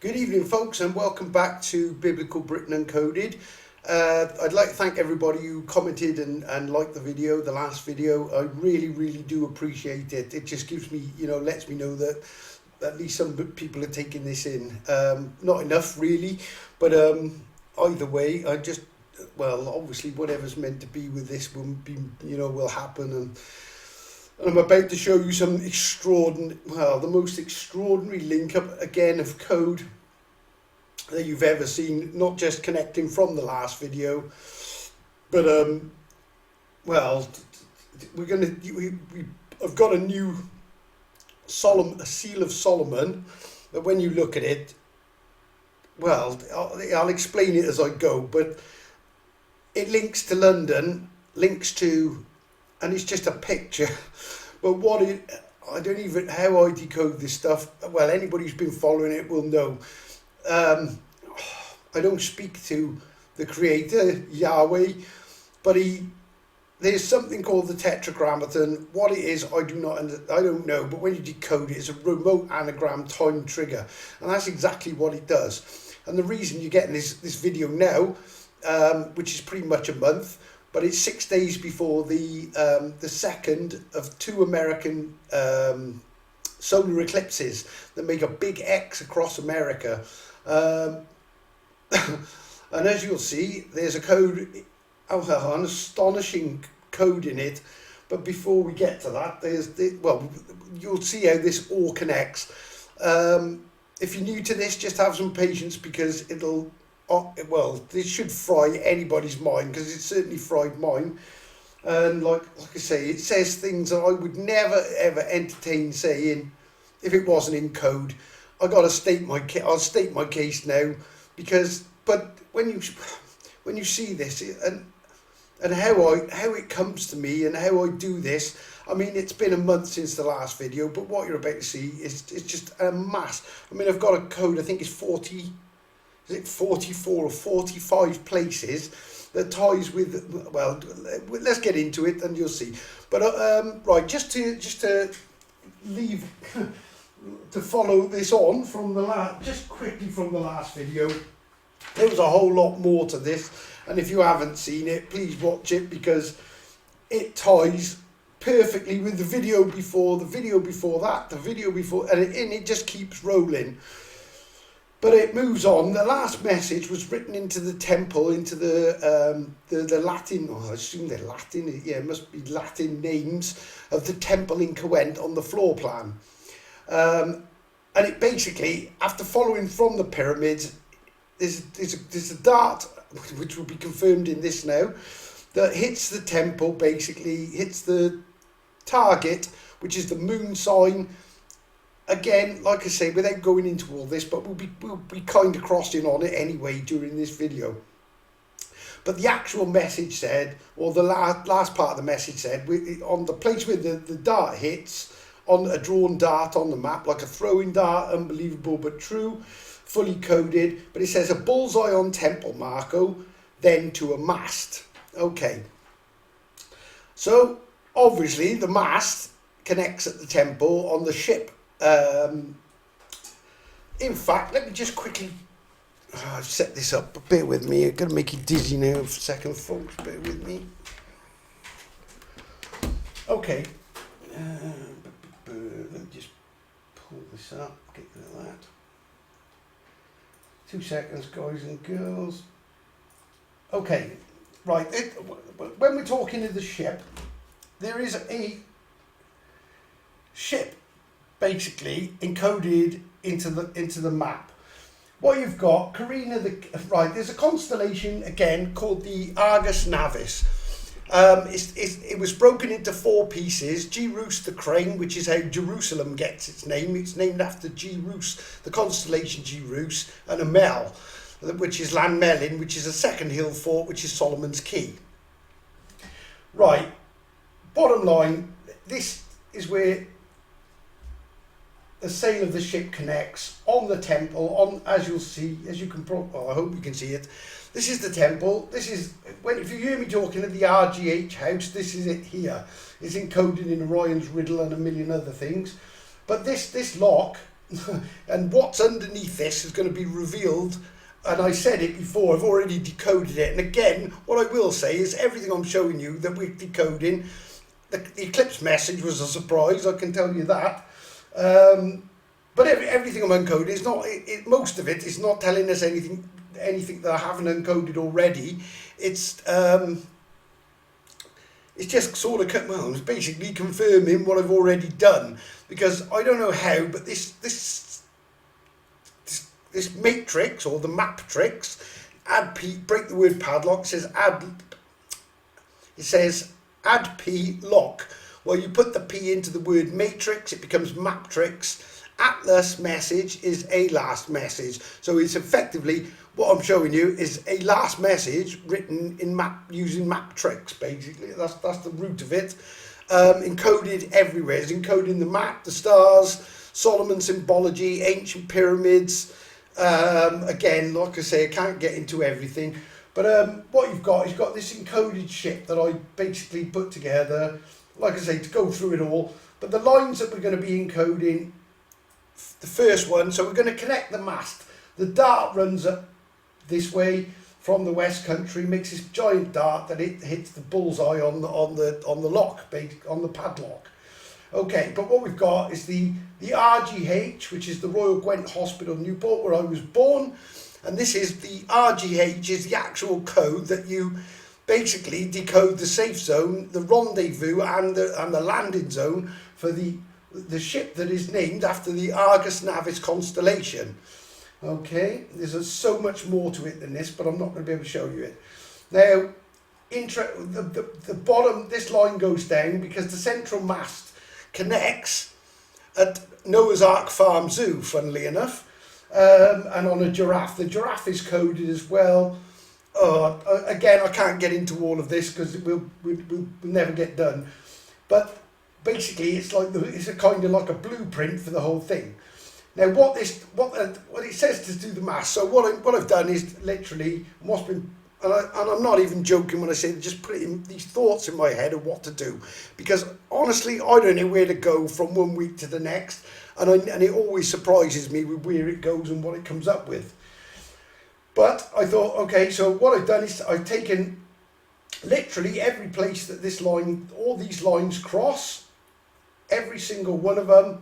Good evening, folks, and welcome back to Biblical Britain Uncoded. I'd like to thank everybody who commented and liked the video, the last video. I really do appreciate it. It just gives me, lets me know that at least some people are taking this in. Not enough, really, but either way, obviously whatever's meant to be with this will be, will happen. And I'm about to show you some the most extraordinary link up again of code that you've ever seen, not just connecting from the last video, but I've got a new a seal of Solomon that when you look at it, I'll explain it as I go, but it links to London, and it's just a picture. But I don't even how I decode this stuff. Well, anybody who's been following it will know. I don't speak to the creator, Yahweh, but there's something called the tetragrammaton. What it is, I don't know, but when you decode it, it's a remote anagram time trigger, and that's exactly what it does. And the reason you're getting this video now, which is pretty much a month, but it's 6 days before the second of two American solar eclipses that make a big X across America. And as you'll see, there's a code, an astonishing code in it. But before we get to that, you'll see how this all connects. If you're new to this, just have some patience, because this should fry anybody's mind, because it certainly fried mine. And like I say, it says things that I would never ever entertain saying if it wasn't in code. I'll state my case now, but when you see this and how it comes to me and how I do this, I mean, it's been a month since the last video, but what you're about to see is just a mass. I mean, I've got a code, I think it's 44 or 45 places that ties with, let's get into it and you'll see. But right, just to leave to follow this on from just quickly from the last video, there was a whole lot more to this, and if you haven't seen it, please watch it, because it ties perfectly with the video before, the video before that, the video before, and it just keeps rolling. But it moves on. The last message was written into the temple, into the Latin, I assume they're Latin, yeah, it must be Latin names of the temple in Coent on the floor plan. And it basically, after following from the pyramids, there's a dart, which will be confirmed in this now, that hits the temple, basically hits the target, which is the moon sign. Again, like I say, without going into all this, but we'll be kind of crossing on it anyway during this video. But the actual message said, or the last part of the message said, on the place where the dart hits, on a drawn dart on the map, like a throwing dart, unbelievable but true, fully coded, but it says a bullseye on Temple Marco, then to a mast. Okay. So, obviously, the mast connects at the temple on the ship. In fact, let me just quickly set this up. Bear with me. I'm going to make you dizzy now for a second, folks. Bear with me. Okay. Let me just pull this up. Get rid of that. 2 seconds, guys and girls. Okay. Right. When we're talking of the ship, there is a ship basically encoded into the map. What you've got, there's a constellation again called the Argus Navis. It was broken into 4 pieces. G-Rus the crane, which is how Jerusalem gets its name. It's named after G-Rus, the constellation G-Rus, and Amel, which is Lanmelin, which is a second hill fort, which is Solomon's Key. Right, bottom line, this is where the sail of the ship connects on the temple, as you'll see, I hope you can see it. This is the temple. This is, if you hear me talking of the RGH house, this is it here. It's encoded in Orion's riddle and a million other things. But this lock and what's underneath this is going to be revealed. And I said it before, I've already decoded it. And again, what I will say is everything I'm showing you that we're decoding, the Eclipse message was a surprise, I can tell you that. But everything I'm encoding is not, most of it is not telling us anything that I haven't encoded already. It's just sort of, well, it's basically confirming what I've already done. Because I don't know how, but this matrix, or the map tricks, add P, break the word padlock, it says add P lock. Well, you put the P into the word matrix, it becomes map tricks. Atlas message is a last message. So it's effectively, what I'm showing you is a last message written in map, using map tricks, basically. That's the root of it. Encoded everywhere. It's encoding the map, the stars, Solomon symbology, ancient pyramids. Again, like I say, I can't get into everything. But what you've got this encoded ship that I basically put together, like I say, to go through it all. But the lines that we're going to be encoding, the first one, so we're going to connect the mast. The dart runs up this way from the West Country, makes this giant dart that it hits the bullseye on the lock, on the padlock. Okay, but what we've got is the RGH, which is the Royal Gwent Hospital, Newport, where I was born, and this is the RGH is the actual code that you basically decode the safe zone, the rendezvous, and the landing zone for the ship that is named after the Argus Navis constellation. Okay, there's so much more to it than this, but I'm not going to be able to show you it. Now, the bottom, this line goes down because the central mast connects at Noah's Ark Farm Zoo, funnily enough, and on a giraffe. The giraffe is coded as well. Again, I can't get into all of this because we'll never get done. But basically, it's a kind of like a blueprint for the whole thing. Now, what it says to do the math. So what I've done is literally what's been, and I'm not even joking when I say just put these thoughts in my head of what to do, because honestly, I don't know where to go from one week to the next, and it always surprises me with where it goes and what it comes up with. But I thought, okay, so what I've done is I've taken literally every place that this line, all these lines cross, every single one of them.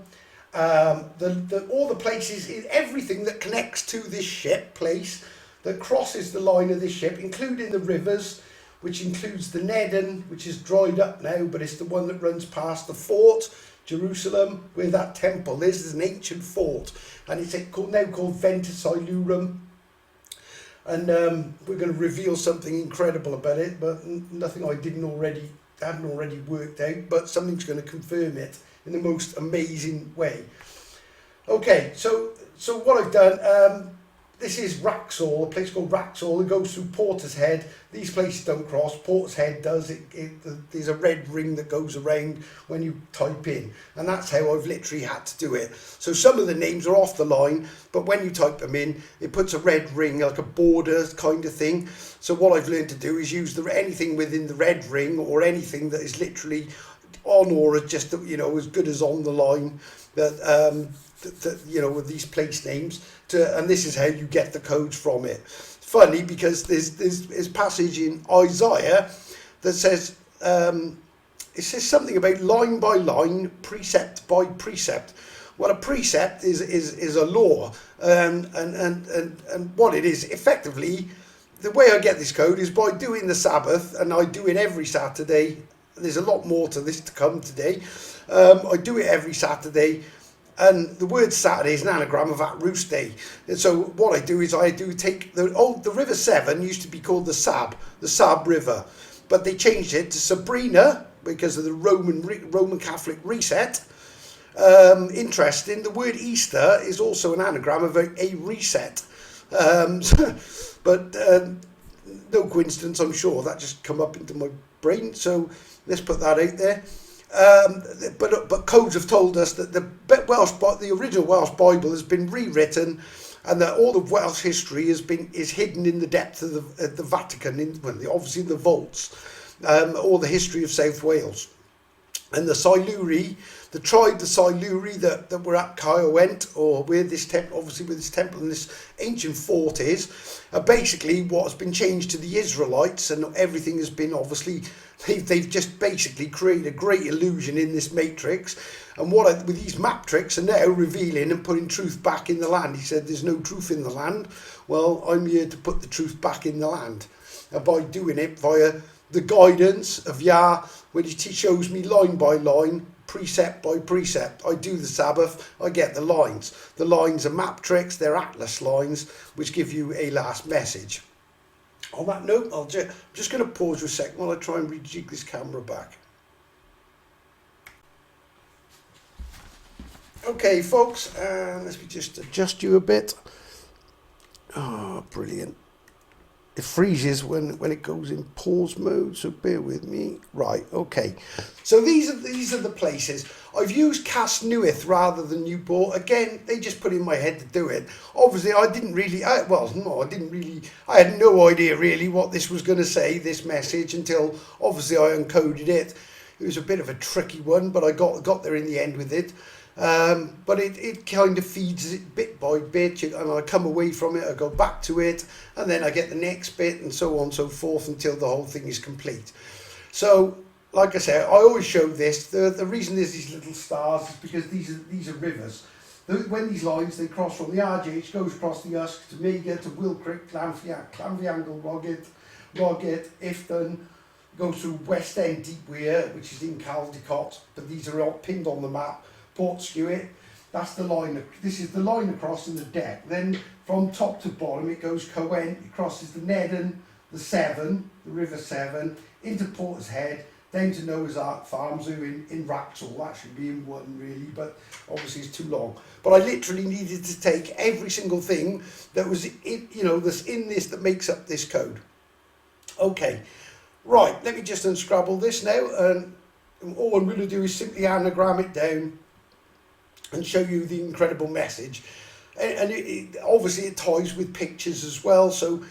All the places, everything that connects to this ship place that crosses the line of this ship, including the rivers, which includes the Nedden, which is dried up now, but it's the one that runs past the fort, Jerusalem, where that temple is. It's an ancient fort, and it's now called Ventus Ilurum. And we're going to reveal something incredible about it, but nothing I hadn't already worked out, but something's going to confirm it in the most amazing way. Okay, so what I've done, this is Wraxall, a place called Wraxall. It goes through Portishead. These places don't cross. Portishead does. There's a red ring that goes around when you type in, and that's how I've literally had to do it. So some of the names are off the line, but when you type them in, it puts a red ring, like a border kind of thing. So what I've learned to do is use anything within the red ring, or anything that is literally on, or just, as good as on the line, that with these place names, and this is how you get the codes from it. It's funny because there's passage in Isaiah that says it says something about line by line, precept by precept. Well, a precept is a law, and what it is effectively, the way I get this code is by doing the Sabbath, and I do it every Saturday. There's a lot more to this to come today. I do it every Saturday, and the word Saturday is an anagram of at roost day. And so what I do is I take the River Severn used to be called the Sab River, but they changed it to Sabrina because of the Roman Catholic reset. Interesting, the word Easter is also an anagram of a reset. But no coincidence, I'm sure. That just come up into my brain, so let's put that out there. But codes have told us that the original Welsh Bible has been rewritten, and that all of Welsh history is hidden in the depth of the Vatican, obviously the vaults, or the history of South Wales. And the Siluri, the tribe, the Siluri that were at Caerwent, or where this temple, obviously where this temple and this ancient fort is, are basically what has been changed to the Israelites, and everything has been obviously, they've just basically created a great illusion in this matrix. And with these map tricks are now revealing and putting truth back in the land. He said there's no truth in the land. Well, I'm here to put the truth back in the land. And by doing it via the guidance of Yah, when he shows me line by line, precept by precept. I do the Sabbath, I get the lines. The lines are map tricks, they're atlas lines, which give you a last message. On that note, I'm just going to pause for a second while I try and rejig this camera back. Okay, folks, let me just adjust you a bit. Oh, brilliant. It freezes when it goes in pause mode, so bear with me. Right, okay. So these are the places. I've used Cast Newith rather than Newport. Again, they just put in my head to do it. Obviously, I had no idea really what this was going to say, this message, until obviously I encoded it. It was a bit of a tricky one, but I got there in the end with it. But it kind of feeds it bit by bit, and I come away from it, I go back to it, and then I get the next bit, and so on and so forth until the whole thing is complete. So, like I said, I always show this. The reason there's these little stars is because these are rivers. When these lines, they cross from the RGH, goes across the Usk to Mega, to Wilcrick, Clanfiangle, Roggett, Ifton, goes through West End, Deep Weir, which is in Caldecott, but these are all pinned on the map. Portskewitt, that's the line. This is the line across in the deck. Then from top to bottom it goes Caerwent, it crosses the Nedden, the Severn, the River Severn, into Porter's Head, down to Noah's Ark Farms in Wraxall. That should be in one really, but obviously it's too long. But I literally needed to take every single thing that was that's in this that makes up this code. Okay, right, let me just unscrabble this now, and all I'm going to do is simply anagram it down and show you the incredible message. And obviously it ties with pictures as well, so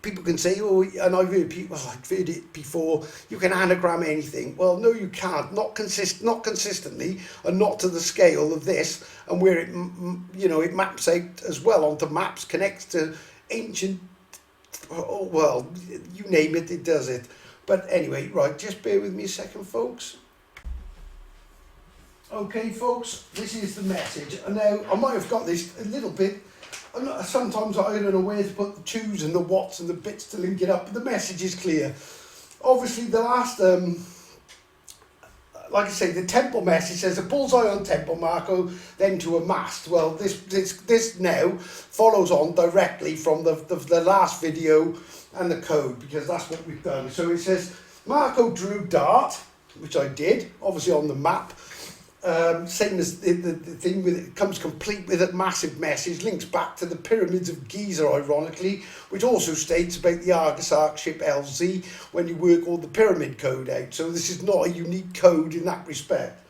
people can say, oh, and I've heard it before, you can anagram anything. Well, no, you can't. Not consistently, and not to the scale of this, and where it it maps out as well onto maps, connects to ancient, well, you name it, it does it. But anyway, right, just bear with me a second, folks. Okay, folks, this is the message. And now I might have got this a little bit. Sometimes I don't know where to put the twos and the whats and the bits to link it up, but the message is clear. Obviously, the last, like I say, the temple message says a bullseye on temple, Marco, then to a mast. Well, this now follows on directly from the last video and the code, because that's what we've done. So it says Marco drew dart, which I did, obviously on the map. Same as the thing with it comes complete with a massive message, links back to the pyramids of Giza, ironically, which also states about the Argus Ark ship LZ when you work all the pyramid code out. So this is not a unique code in that respect.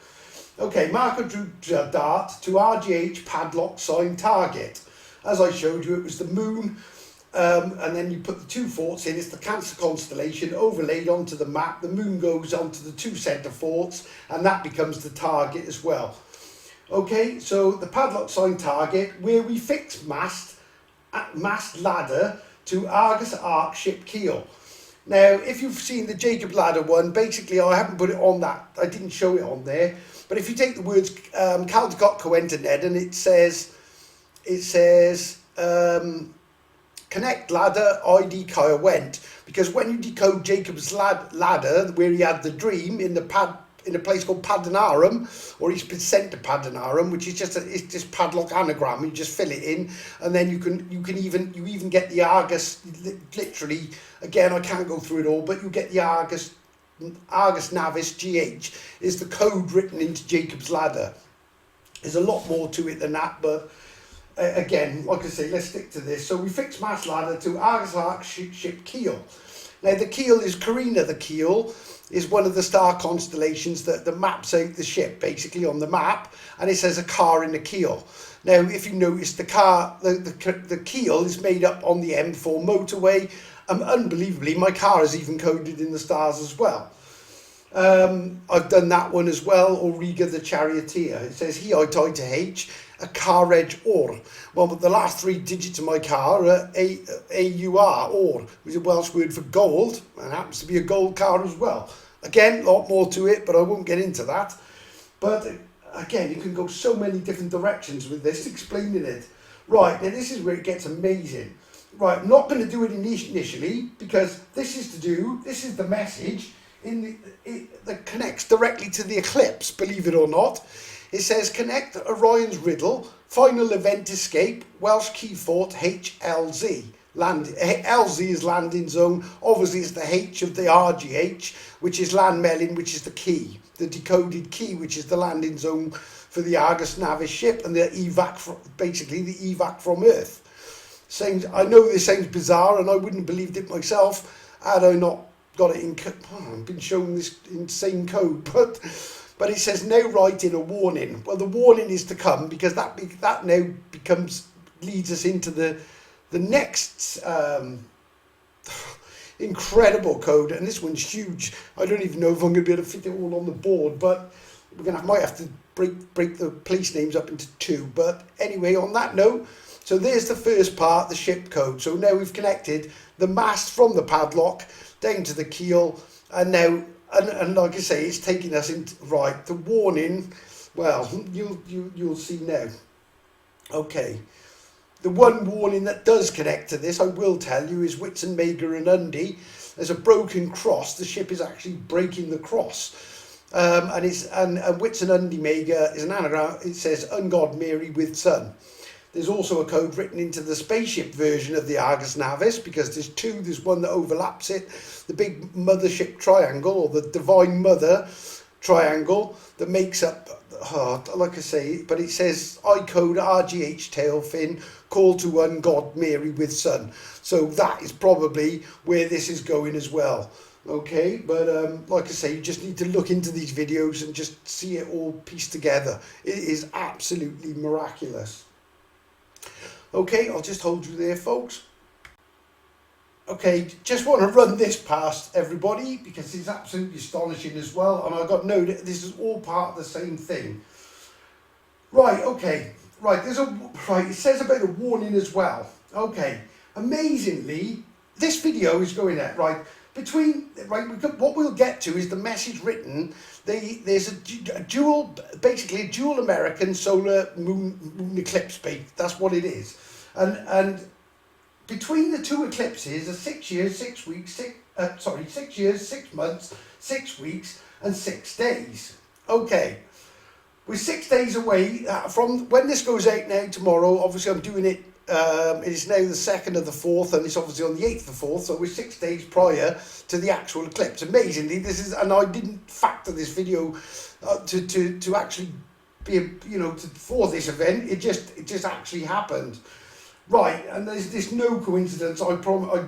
Okay, Marco drew dart to RGH padlock sign target. As I showed you, it was the moon. And then you put the two forts in. It's the Cancer constellation overlaid onto the map. The moon goes onto the two centre forts, and that becomes the target as well. Okay, so the padlock sign target, where we fix mast ladder to Argus Ark ship keel. Now, if you've seen the Jacob ladder one, basically I haven't put it on that. I didn't show it on there. But if you take the words Caldecott, Caerwent and Nedden, it says connect ladder ID Caerwent, because when you decode Jacob's ladder, where he had the dream in a place called Padanarum, or he's been sent to Padanarum, which is just padlock anagram. You just fill it in, and then you even get the Argus. Literally, again, I can't go through it all, but you get the Argus Navis GH is the code written into Jacob's ladder. There's a lot more to it than that, but again, like I say, let's stick to this. So we fix mast ladder to Argus Ark ship keel. Now the keel is Carina. The keel is one of the star constellations that maps out the ship basically on the map, and it says a car in the keel. Now, if you notice, the keel is made up on the M4 motorway. Unbelievably, my car is even coded in the stars as well. I've done that one as well, Auriga the Charioteer. It says here I tied to H, a car reg or. Well, but the last three digits of my car are AUR, or, which is a Welsh word for gold, and happens to be a gold car as well. Again, a lot more to it, but I won't get into that. But again, you can go so many different directions with this, explaining it. Right, now this is where it gets amazing. Right, I'm not going to do it initially, because this is the message that connects directly to the Eclipse, believe it or not. It says, connect Orion's Riddle, final event escape, Welsh key fort HLZ. LZ is landing zone, obviously it's the H of the RGH, which is land melon, which is the key, the decoded key, which is the landing zone for the Argus Navis ship, and the evac, basically the evac from Earth. I know this sounds bizarre, and I wouldn't have believed it myself had I not got it in. I've been shown this insane code, but it says now write in a warning. Well, the warning is to come, because that now leads us into the next incredible code, and this one's huge. I don't even know if I'm going to be able to fit it all on the board, but might have to break the place names up into two. But anyway, on that note, so there's the first part, the ship code. So now we've connected the mast from the padlock down to the keel, and now, and like I say, it's taking us into, right, the warning. Well, you'll see now. Okay, the one warning that does connect to this, I will tell you, is Whitsun, Mager and Undy. There's a broken cross. The ship is actually breaking the cross, and Whitsun Undy Mager is an anagram. It says "Ungod Mary with Son." There's also a code written into the spaceship version of the Argus Navis, because there's two. There's one that overlaps it, the big mothership triangle, or the Divine Mother triangle, that makes up, like I say, but it says I code RGH tail fin, call to one God Mary with Son. So that is probably where this is going as well. Okay, but like I say, you just need to look into these videos and just see it all pieced together. It is absolutely miraculous. Okay, I'll just hold you there, folks. Okay, just want to run this past everybody, because it's absolutely astonishing as well, and I got no, this is all part of the same thing. Right, okay, right, it says about a warning as well. Okay, amazingly, this video is going out, right, what we'll get to is the message written. There's a dual American solar moon eclipse bait. That's what it is, and between the two eclipses are 6 years, 6 weeks, 6 years, 6 months, 6 weeks, and 6 days. Okay, we're 6 days away from when this goes out now tomorrow. Obviously, I'm doing it. It is now the 2nd of the 4th, and it's obviously on the 8th of the 4th, so we're 6 days prior to the actual eclipse. Amazingly, this is, and I didn't factor this video to actually be, for this event. It just actually happened. Right, and there's no coincidence, I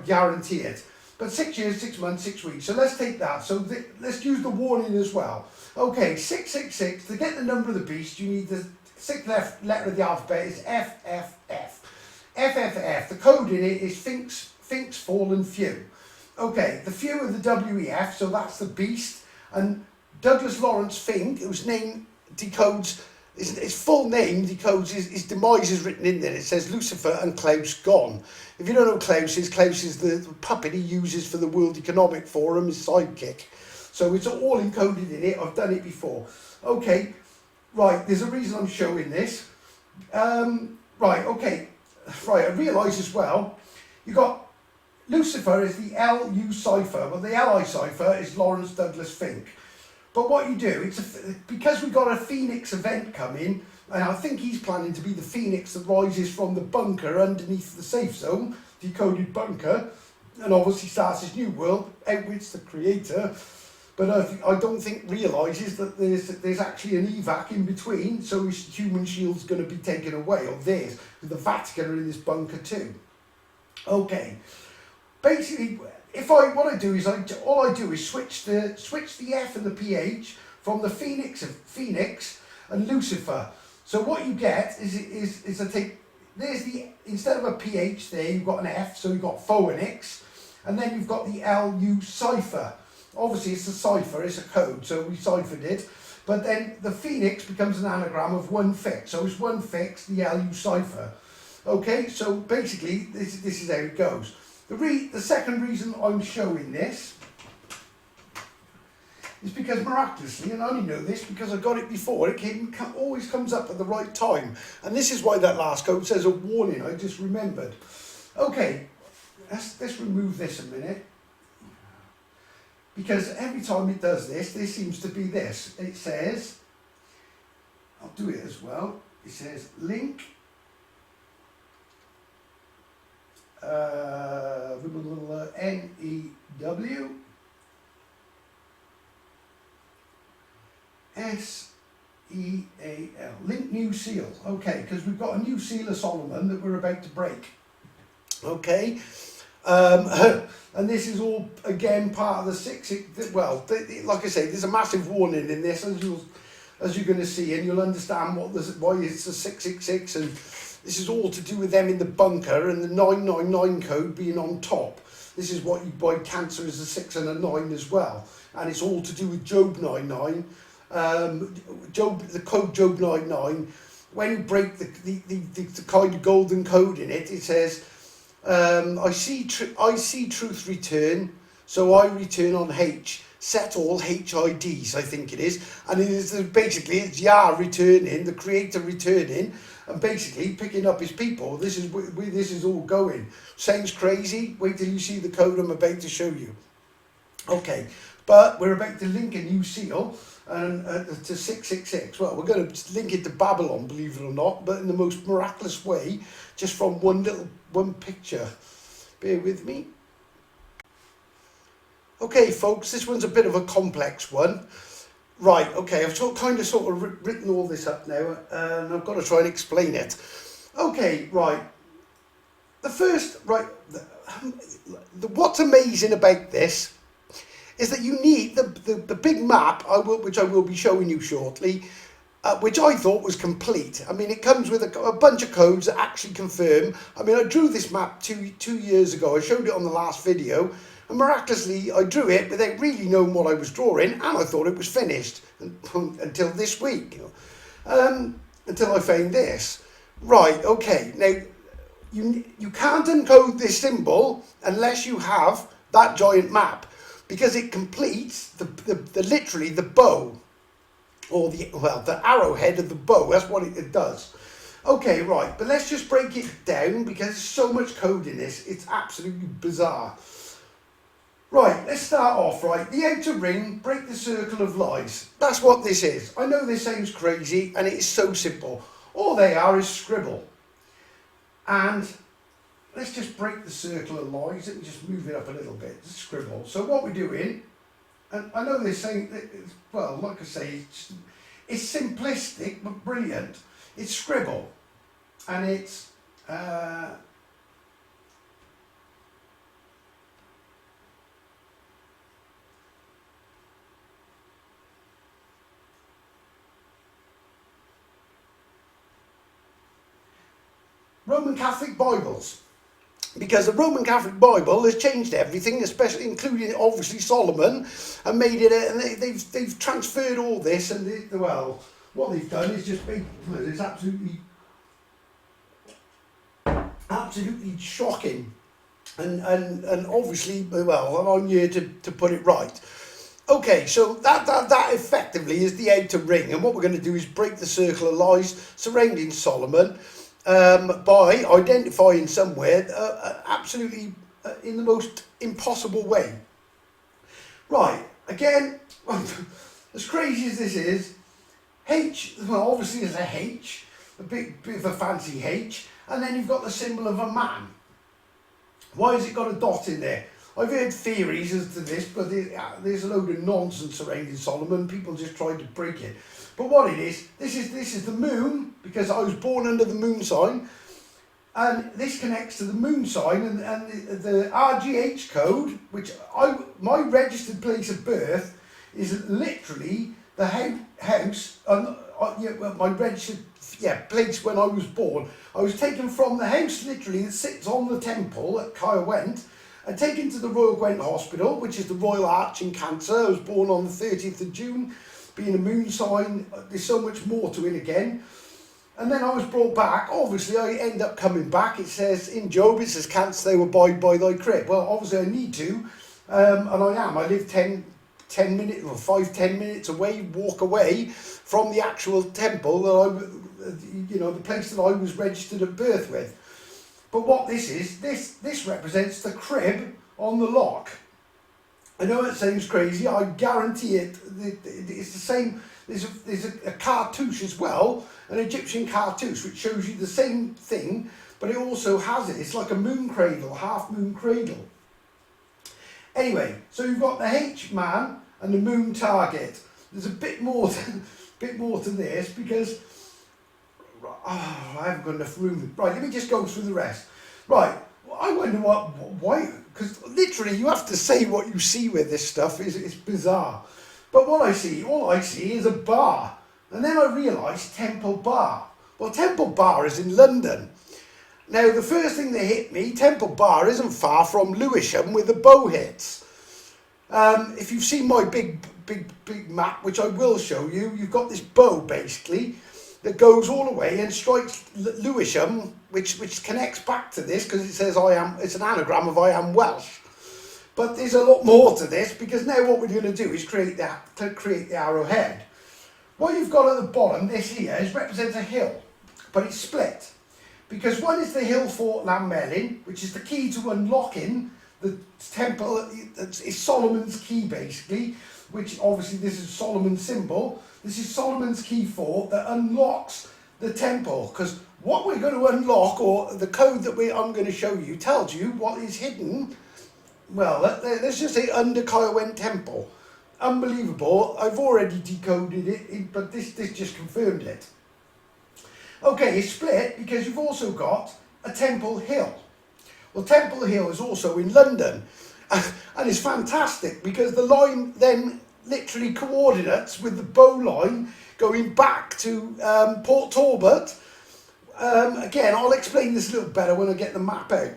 guarantee it. But 6 years, 6 months, 6 weeks. So let's take that. So let's use the warning as well. Okay, 666. To get the number of the beast, you need the 6th letter of the alphabet is FFF. FFF. The code in it is Finks, Fallen, Few. Okay, the few of the WEF, so that's the beast. And Douglas Lawrence Fink, whose name decodes, his full name decodes, his demise is written in there. It says Lucifer and Klaus gone. If you don't know Klaus is the puppet he uses for the World Economic Forum, his sidekick. So it's all encoded in it. I've done it before. Okay, right, there's a reason I'm showing this. Right, okay, right, I realise as well, you got Lucifer is the LU cipher. Well, the LI cipher is Lawrence Douglas Fink. But what you do, because we've got a Phoenix event coming, and I think he's planning to be the Phoenix that rises from the bunker underneath the safe zone, decoded bunker, and obviously starts his new world, outwits the creator. But I don't think realises that there's actually an evac in between, so his human shield's going to be taken away, or theirs. The Vatican are in this bunker too. Okay, basically, what I do is switch the F and the PH from the Phoenix and Lucifer. So what you get is I take, instead of a PH there, you've got an F, so you've got Phoenix, and then you've got the LU cipher. Obviously it's a cipher, it's a code, so we ciphered it. But then the phoenix becomes an anagram of one fix. So it's one fix, the LU cipher. Okay, so basically this is how it goes. The second reason I'm showing this is because miraculously, and I only know this because I got it before, it always comes up at the right time. And this is why that last code says a warning, I just remembered. Okay, let's remove this a minute. Because every time it does this, there seems to be this. It says, I'll do it as well, it says link NEW SEAL, link new seal. Okay, because we've got a new seal of Solomon that we're about to break. Okay, and this is all again part of the well, like I say, there's a massive warning in this, as you're going to see, and you'll understand why it's a 666, and this is all to do with them in the bunker and the 999 code being on top. This is what you buy cancer as a 6 and a 9 as well, and it's all to do with Job 99. The code Job 99, when you break the kind of golden code in it, it says, I see truth return, so I return on H. Set all HIDs, I think it is, and it is basically it's Yah returning, the Creator returning, and basically picking up his people. This is where this is all going. Sounds crazy? Wait till you see the code I'm about to show you. Okay, but we're about to link a new seal and to 666. Well, we're going to link it to Babylon, believe it or not, but in the most miraculous way, just from one picture. Bear with me. Okay, folks, this one's a bit of a complex one. Right, okay, I've sort of written all this up now, and I've got to try and explain it. Okay, right. What's amazing about this is that you need the big map, which I will be showing you shortly, which I thought was complete. I mean, it comes with a bunch of codes that actually confirm. I mean, I drew this map two years ago. I showed it on the last video. And miraculously, I drew it without really knowing what I was drawing, and I thought it was finished until this week, until I found this. Right, okay, now, you can't encode this symbol unless you have that giant map, because it completes literally the bow, or the arrowhead of the bow. That's what it does. Okay, right, but let's just break it down, because there's so much code in this, it's absolutely bizarre. Right, let's start off, right. The outer ring, break the circle of lies. That's what this is. I know this sounds crazy, and it is so simple. All they are is scribble. And let's just break the circle of lies. Let me just move it up a little bit. Scribble. So what we're doing, and I know they're saying, well, like I say, it's simplistic, but brilliant. It's scribble. And it's... Roman Catholic Bibles, because the Roman Catholic Bible has changed everything, especially including obviously Solomon, and made it. And they've transferred all this, and what they've done is just made it's absolutely shocking, and obviously, well, I'm here to put it right. Okay, so that effectively is the outer ring, and what we're going to do is break the circle of lies surrounding Solomon. By identifying somewhere absolutely in the most impossible way. Right, again, as crazy as this is, H, well, obviously there's a H, a bit of a fancy H, and then you've got the symbol of a man. Why has it got a dot in there? I've heard theories as to this, but there's a load of nonsense surrounding Solomon. People just tried to break it. But what it is, this is the moon, because I was born under the moon sign, and this connects to the moon sign, and the RGH code, which my registered place of birth is literally the house, my registered place when I was born. I was taken from the house literally that sits on the temple at Kyle Went, and taken to the Royal Gwent Hospital, which is the Royal Arch in Cancer. I was born on the 30th of June, being a moon sign. There's so much more to it again. And then I was brought back. Obviously, I end up coming back. It says in Job, it says, "Canst thou abide by thy crib?" Well, obviously I need to, and I am. I live 10 minutes or 5-10 minutes away, walk away from the actual temple that the place that I was registered at birth with. But what this is, this represents the crib on the lock. I know it sounds crazy. I guarantee it. It's the same. There's a cartouche as well, an Egyptian cartouche, which shows you the same thing, but it also has it. It's like a moon cradle, half moon cradle. Anyway, so you've got the H-man and the moon target. There's a bit more to this because I haven't got enough room. Right, let me just go through the rest. Right, I wonder why, because literally you have to say what you see with this stuff. It's bizarre. But all I see is a bar. And then I realised Temple Bar. Well, Temple Bar is in London. Now, the first thing that hit me, Temple Bar isn't far from Lewisham where the bow hits. If you've seen my big map, which I will show you, you've got this bow basically that goes all the way and strikes Lewisham, which connects back to this because it says it's an anagram of I am Welsh. But there's a lot more to this because now what we're going to do is create the arrowhead. What you've got at the bottom, this here, represents a hill, but it's split. Because one is the hill Fort Llanmelin, which is the key to unlocking the temple. It's Solomon's key basically, which obviously this is Solomon's symbol. This is Solomon's key fort that unlocks the temple. Because what we're going to unlock, or the code that I'm going to show you, tells you what is hidden. Well, let's just say under Kyle Temple. Unbelievable. I've already decoded it, but this just confirmed it. Okay, it's split because you've also got a Temple Hill. Well, Temple Hill is also in London. And it's fantastic because the line then literally coordinates with the bow line going back to Port Talbot. Again, I'll explain this a little better when I get the map out.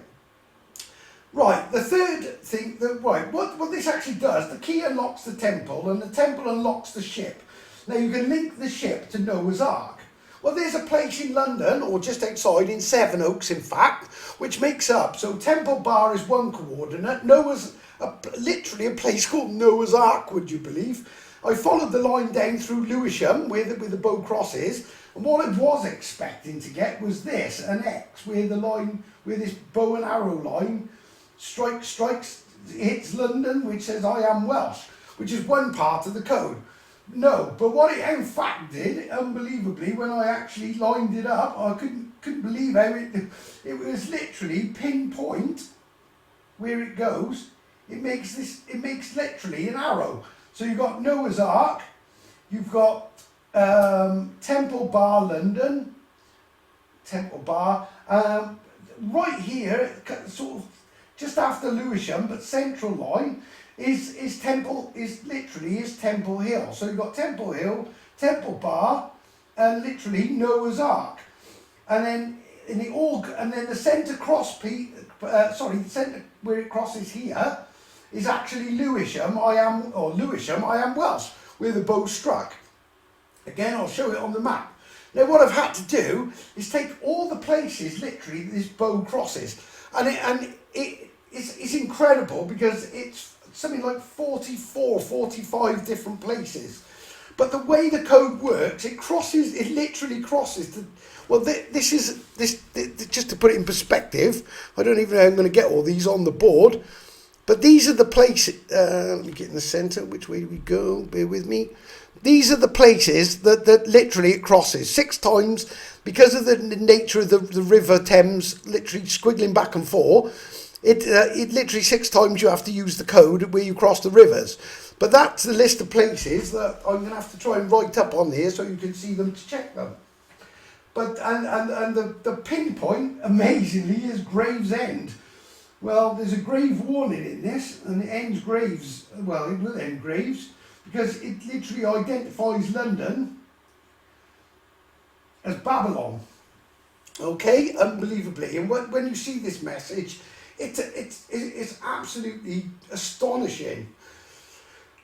Right, the third thing, what this actually does, the key unlocks the temple and the temple unlocks the ship. Now you can link the ship to Noah's Ark. Well, there's a place in London, or just outside in Sevenoaks in fact, which makes up, so Temple Bar is one coordinate, literally a place called Noah's Ark, would you believe? I followed the line down through Lewisham where the bow crosses, and what I was expecting to get was this, an X, where this bow and arrow line strikes, hits London, which says I am Welsh, which is one part of the code. No, but what it in fact did, unbelievably, when I actually lined it up, I couldn't believe how it was literally pinpoint where it goes. It makes literally an arrow. So you've got Noah's Ark, you've got Temple Bar London, Temple Bar, right here, sort of just after Lewisham, but central line is Temple Hill. So you've got Temple Hill, Temple Bar, and literally Noah's Ark, and then the centre the centre where it crosses here is actually Lewisham. I am Welsh, where the bow struck. Again, I'll show it on the map. Now, what I've had to do is take all the places literally this bow crosses, and it's incredible because it's something like 45 different places. But the way the code works, it literally crosses. Just to put it in perspective, I don't even know how I'm going to get all these on the board. But these are the places, let me get in the centre, which way do we go? Bear with me. These are the places that literally it crosses 6 times because of the nature of the River Thames literally squiggling back and forth. It literally 6 times you have to use the code where you cross the rivers. But that's the list of places that I'm going to have to try and write up on here so you can see them to check them. But and the pinpoint, amazingly, is Gravesend. Well, there's a grave warning in this, and it ends graves. Well, it will end graves because it literally identifies London as Babylon. Okay, unbelievably. And when you see this message, It's absolutely astonishing.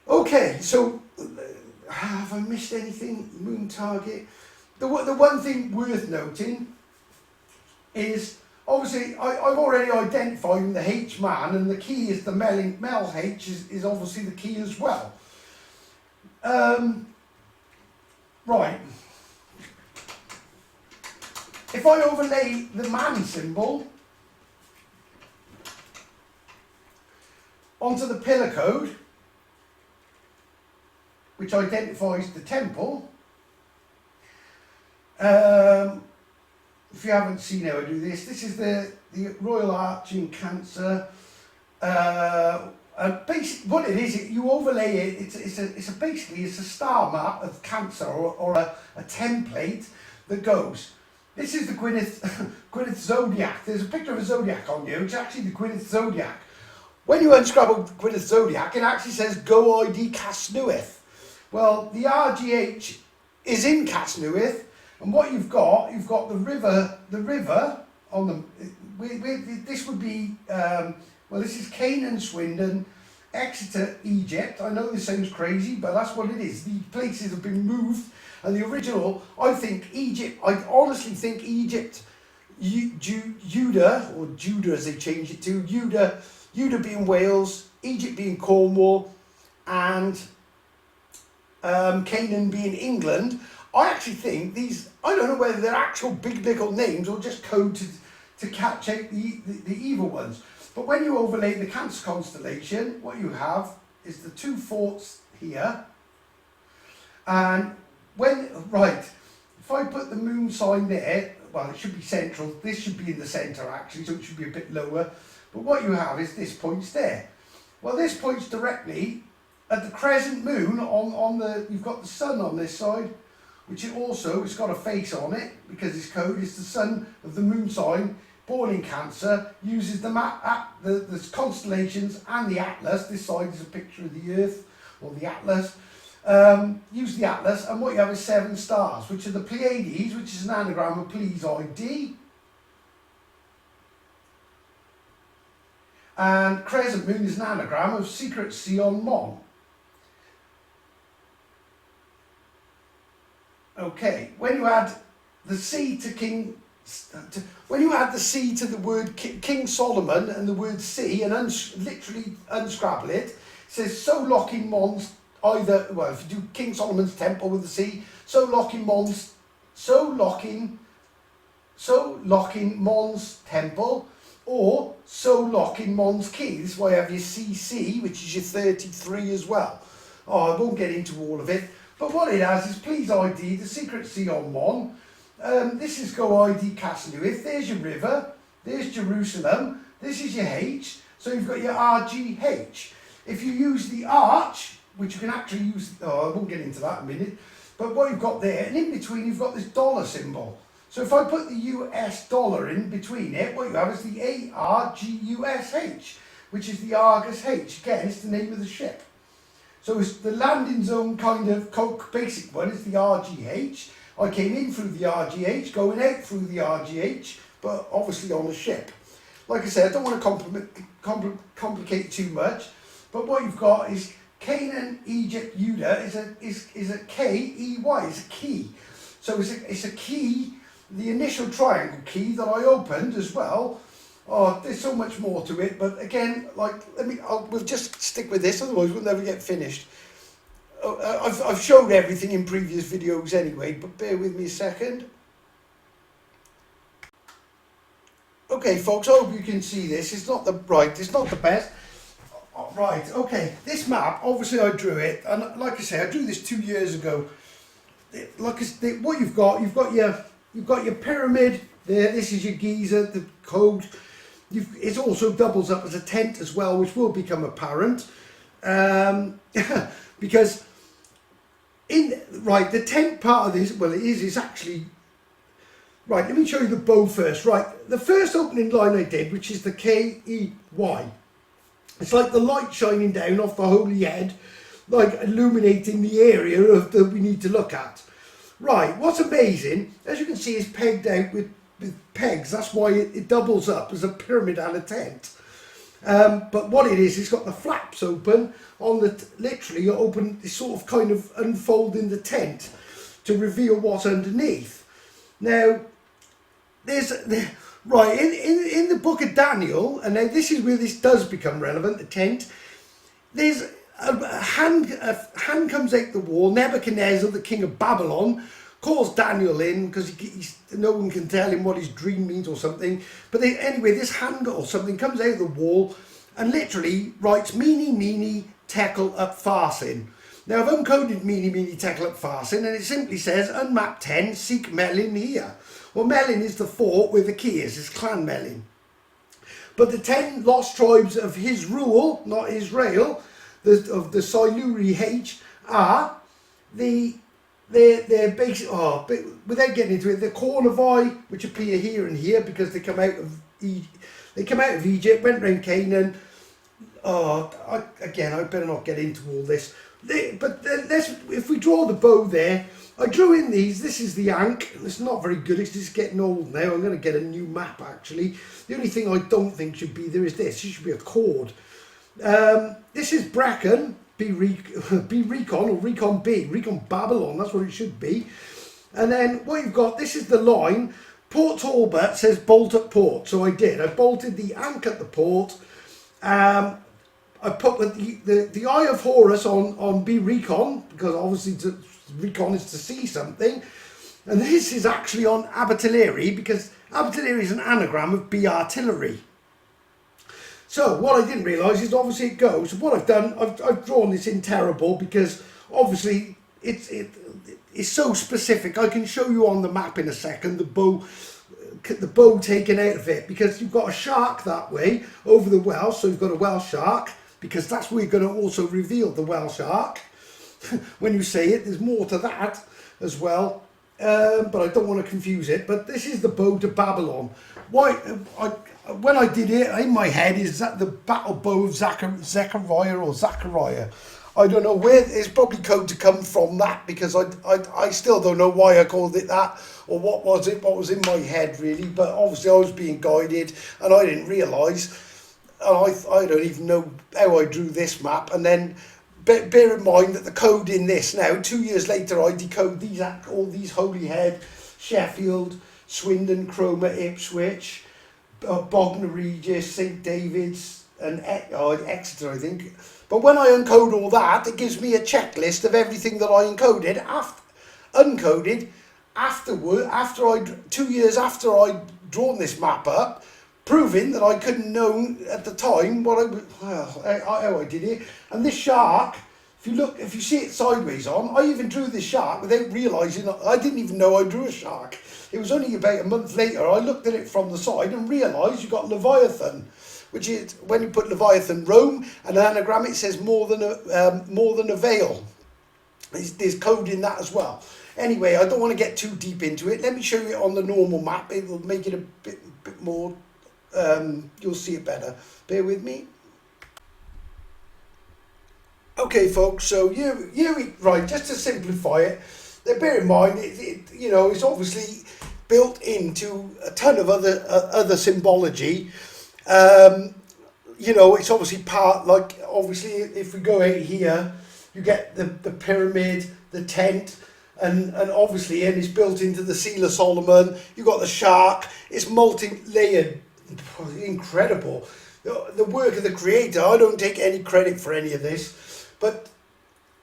Okay, so have I missed anything? Moon target. The one thing worth noting is, obviously, I've already identified the H man, and the key is the Mel H is obviously the key as well. Right. If I overlay the man symbol onto the pillar code, which identifies the temple, if you haven't seen how I do this, this is the Royal Arch in Cancer. Basically, what it is, you overlay it. It's basically a star map of Cancer, or a template that goes. This is the Gwyneth Zodiac. There's a picture of a zodiac on you. It's actually the Gwyneth Zodiac. When you unscrabble Gwyneth Zodiac, it actually says Go ID Casnewydd. Well, the RGH is in Casnewydd, and what you've got the river on the. This would be well, this is Canaan, Swindon, Exeter, Egypt. I know this sounds crazy, but that's what it is. The places have been moved, and the original, I think Egypt. I honestly think Egypt, Judah, or Judah as they changed it to, Judah being Wales, Egypt being Cornwall, and Canaan being England. I actually think these, I don't know whether they're actual biblical names or just code to catch out the evil ones. But when you overlay the Cancer constellation, what you have is the two forts here. And if I put the moon sign there, well, it should be central. This should be in the centre actually, so it should be a bit lower. But what you have is this points there. Well, this points directly at the crescent moon on the, you've got the sun on this side, which it also, it's got a face on it, because its code is the sun of the moon sign, born in Cancer, uses the map, the constellations and the atlas. This side is a picture of the Earth, or the atlas. Use the atlas, and what you have is 7 stars, which are the Pleiades, which is an anagram of Please ID. And crescent moon is an anagram of Secret Sion Mon. Okay, when you add the C to when you add the C to the word King Solomon and the word C, and literally unscrabble it, it says so locking Mons either, well, if you do King Solomon's temple with the C, so locking Mons temple, or so locking Mons key. This is why I have your CC, which is your 33 as well. Oh, I won't get into all of it. But what it has is Please ID, the Secret Sion Mon. This is Go ID Casnewydd. There's your river. There's Jerusalem. This is your H. So you've got your RGH. If you use the arch, which you can actually use, I won't get into that in a minute. But what you've got there, and in between you've got this dollar symbol. So if I put the US dollar in between it, what you have is the ARGUSH, which is the Argus H. Again, it's the name of the ship. So it's the landing zone kind of basic one is the RGH. I came in through the RGH, going out through the RGH, but obviously on a ship. Like I said, I don't want to complicate too much, but what you've got is Canaan, Egypt, Judah is a K-E-Y, is a key. So it's a key, the initial triangle key that I opened as well. Oh, there's so much more to it, but again, like, we'll just stick with this, otherwise we'll never get finished. I've showed everything in previous videos anyway, but bear with me a second. Okay, folks, I hope you can see this. It's not the best. Right, okay, this map, obviously I drew it, and like I say, I drew this 2 years ago. Like what you've got your pyramid there. This is your Giza, the code. It also doubles up as a tent as well, which will become apparent, because the tent part of this, well, it is actually right. Let me show you the bow first. Right, the first opening line I did, which is the K-E-Y. It's like the light shining down off the holy head, like illuminating the area that we need to look at. Right, what's amazing, as you can see, is pegged out with pegs. That's why it doubles up as a pyramid and a tent. But what it is, it's got the flaps open on the, literally open, it's sort of kind of unfolding the tent to reveal what's underneath. Now, right, in the book of Daniel, and now this is where this does become relevant, the tent, there's a hand comes out the wall. Nebuchadnezzar, the king of Babylon, calls Daniel in because no one can tell him what his dream means or something. But anyway, this hand or something comes out of the wall and literally writes "Mene, mene, tekel upharsin." Now I've uncoded "Mene, mene, tekel upharsin," and it simply says, "Unmap 10, seek Melin here." Well, Melin is the fort where the key is. It's Clan Melin. But the 10 lost tribes of his rule, not Israel, of the Siluri H, are they're basic. Without getting into it, the Cornavai, which appear here and here because they come out of Egypt, went round Canaan. I better not get into all this. If we draw the bow there, I drew in these. This is the ankh. It's not very good. It's just getting old now. I'm going to get a new map actually. The only thing I don't think should be there is this. It should be a cord. This is Bracken, B Recon or Recon B, Recon Babylon, that's what it should be. And then what you've got, this is the line. Port Talbot says bolt at port, so I did. I bolted the ankh at the port. I put the Eye of Horus on B Recon, because obviously Recon is to see something. And this is actually on Abertillery, because Abertillery is an anagram of B Artillery. So what I didn't realise is obviously it goes. What I've done, I've drawn this in terrible because obviously it's so specific. I can show you on the map in a second the bow taken out of it, because you've got a shark that way over the well. So you've got a well shark, because that's where you're going to also reveal the well shark. When you say it, there's more to that as well. But I don't want to confuse it. But this is the bow to Babylon. When I did it, in my head is that the battle bow of Zechariah. I don't know where, it's probably code to come from that, because I still don't know why I called it that, or what was in my head really. But obviously I was being guided and I didn't realise, and I don't even know how I drew this map. And then bear in mind that the code in this now, 2 years later, I decode all these Holyhead, Sheffield, Swindon, Cromer, Ipswich, Bognor Regis, St David's and Exeter, I think. But when I encode all that, it gives me a checklist of everything that I uncoded after 2 years after I'd drawn this map up, proving that I couldn't know at the time how I did it. And this shark, if you see it sideways on, I even drew this shark without realising. I didn't even know I drew a shark. It was only about a month later I looked at it from the side and realised you got Leviathan, which is when you put Leviathan Rome and an anagram, it says more than a veil. There's code in that as well. Anyway, I don't want to get too deep into it. Let me show you it on the normal map. It will make it a bit more. You'll see it better. Bear with me. Okay, folks. So right. Just to simplify it, bear in mind, it's obviously built into a ton of other symbology. It's obviously obviously if we go out here, you get the pyramid, the tent, and obviously, and it's built into the Seal of Solomon. You've got the shark. It's multi-layered, incredible. The work of the creator. I don't take any credit for any of this, but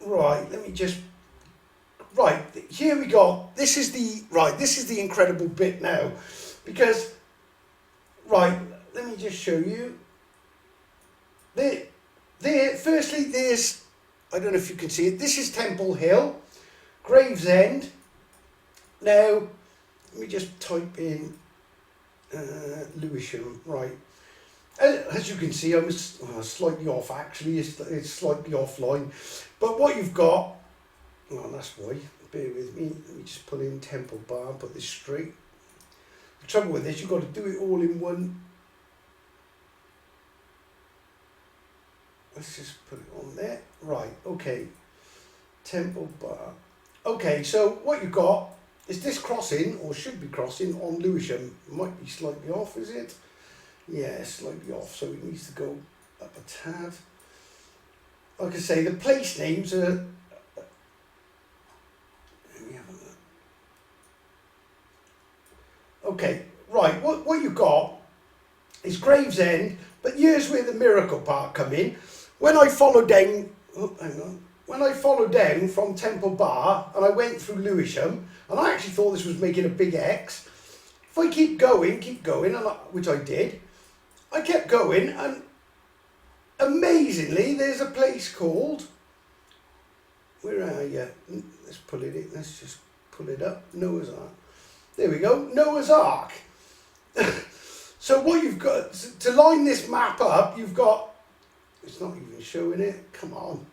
right, here we go. This is the incredible bit now, because let me just show you. Firstly, there's, I don't know if you can see it. This is Temple Hill, Gravesend. Now, let me just type in Lewisham. Right. As you can see, I'm slightly off. Actually, it's slightly offline. But what you've got, that's why. Bear with me. Let me just put in Temple Bar and put this straight. The trouble with this, you've got to do it all in one. Let's just put it on there. Right, okay. Temple Bar. Okay, so what you've got is this crossing, or should be crossing, on Lewisham. Might be slightly off, is it? Yeah, slightly off, so it needs to go up a tad. Like I say, the place names are... Let me have a look. Okay, right, what you've got is Gravesend, but here's where the miracle part come in. When I followed down, oh, hang on. When I followed down from Temple Bar and I went through Lewisham, and I actually thought this was making a big X. If I keep going, and which I did, I kept going, and amazingly, there's a place called, where are you? Let's just pull it up, Noah's Ark. There we go, Noah's Ark. So what you've got, to line this map up, you've got, it's not even showing it, come on.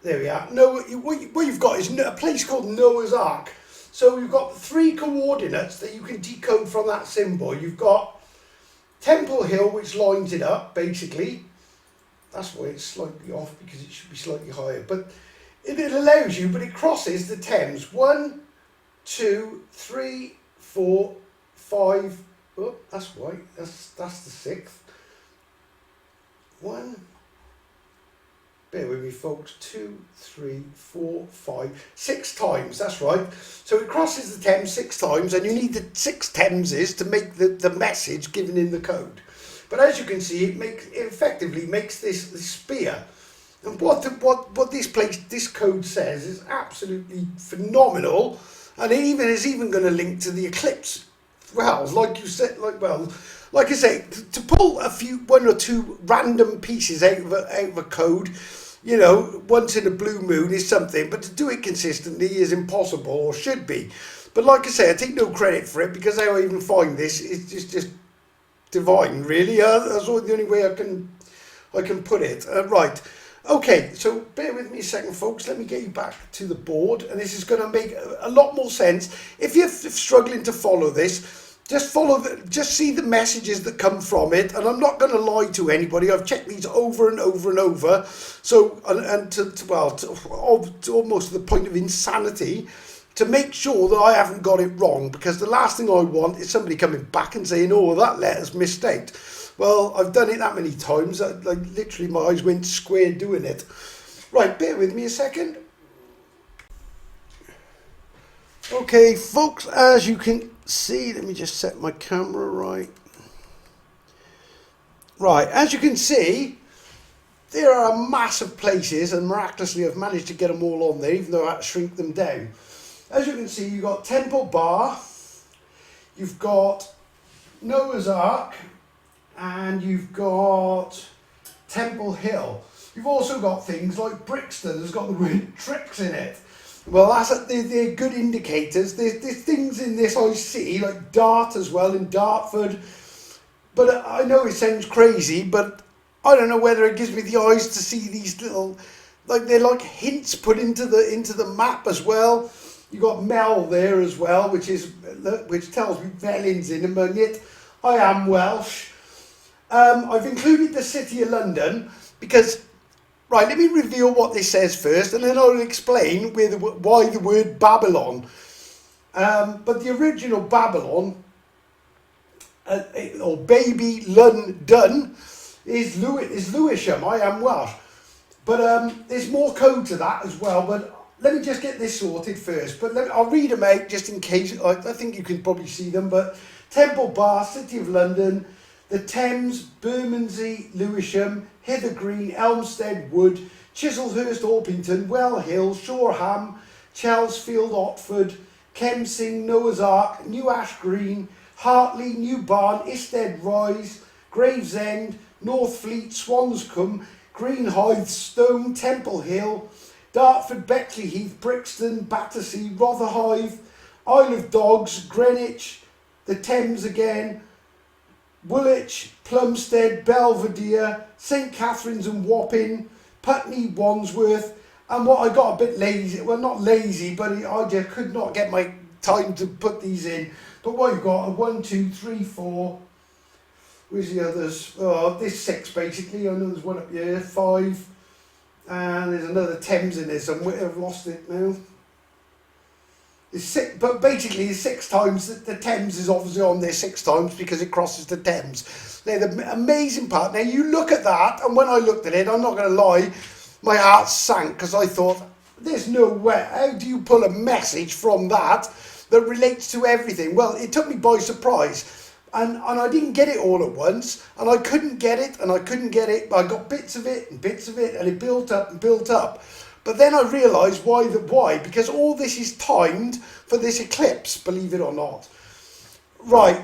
There we are. What you've got is a place called Noah's Ark. So you've got 3 coordinates that you can decode from that symbol. You've got Temple Hill, which lines it up, basically. That's why it's slightly off, because it should be slightly higher. But it allows you, but it crosses the Thames. 1, 2, 3, 4, 5. Oh, that's right. That's the 6th. 1. Bear with me, folks. 2, 3, 4, 5, 6 times. That's right. So it crosses the Thames 6 times, and you need the 6 Thameses to make the message given in the code. But as you can see, it effectively makes this spear. And what this code says is absolutely phenomenal, and it is even going to link to the Eclipse. Well, like you said, like I say, to pull 1 or 2 random pieces out of a code, you know, once in a blue moon is something, but to do it consistently is impossible, or should be. But like I say, I take no credit for it, because how I even find this is just divine, really. That's the only way I can put it. Right. Okay, so bear with me a second, folks. Let me get you back to the board, and this is going to make a lot more sense. If you're struggling to follow this, just see the messages that come from it, and I'm not going to lie to anybody. I've checked these over and over and over, so to almost to the point of insanity, to make sure that I haven't got it wrong, because the last thing I want is somebody coming back and saying, "Oh, that letter's missed out." Well, I've done it that many times that, like, literally my eyes went square doing it. Right, bear with me a second. Okay, folks, as you can see, let me just set my camera right. Right, as you can see, there are massive places, and miraculously I've managed to get them all on there, even though I had to shrink them down. As you can see, you've got Temple Bar, you've got Noah's Ark, and you've got Temple Hill. You've also got things like Brixton has got the word tricks in it. Well, they're good indicators. There's things in this I see, like Dart as well, in Dartford. But I know it sounds crazy, but I don't know whether it gives me the eyes to see these little, like, they're like hints put into the map as well. You've got Mel there as well, which tells me Mellin's in them, and yet I am Welsh. I've included the City of London because, right, let me reveal what this says first, and then I'll explain why the word Babylon. But the original Babylon, or Baby London, is Lewisham. I am Welsh. But there's more code to that as well, but let me just get this sorted first. But I'll read them out just in case. I think you can probably see them. But Temple Bar, City of London, the Thames, Bermondsey, Lewisham, Hither Green, Elmstead Wood, Chislehurst, Orpington, Well Hill, Shoreham, Chelsfield, Otford, Kemsing, Noah's Ark, New Ash Green, Hartley, New Barn, Isted Rise, Gravesend, Northfleet, Swanscombe, Greenhithe, Stone, Temple Hill, Dartford, Beckley Heath, Brixton, Battersea, Rotherhithe, Isle of Dogs, Greenwich, the Thames again, Woolwich, Plumstead, Belvedere, St Catherine's and Wapping, Putney, Wandsworth, and what I got a bit lazy, well, not lazy, but I just could not get my time to put these in. But what you've got are 1, 2, 3, 4, where's the others? Oh, this 6 basically. I know there's one up here, 5, and there's another Thames in there somewhere. I've lost it now. It's six, but basically it's 6 times. The Thames is obviously on there 6 times because it crosses the Thames. They're the amazing part. Now you look at that, and when I looked at it, I'm not going to lie, my heart sank because I thought, there's no way. How do you pull a message from that relates to everything? Well, it took me by surprise. And I didn't get it all at once, and I couldn't get it, and I couldn't get it, but I got bits of it, and it built up and built up. But then I realised why, because all this is timed for this eclipse, believe it or not. Right,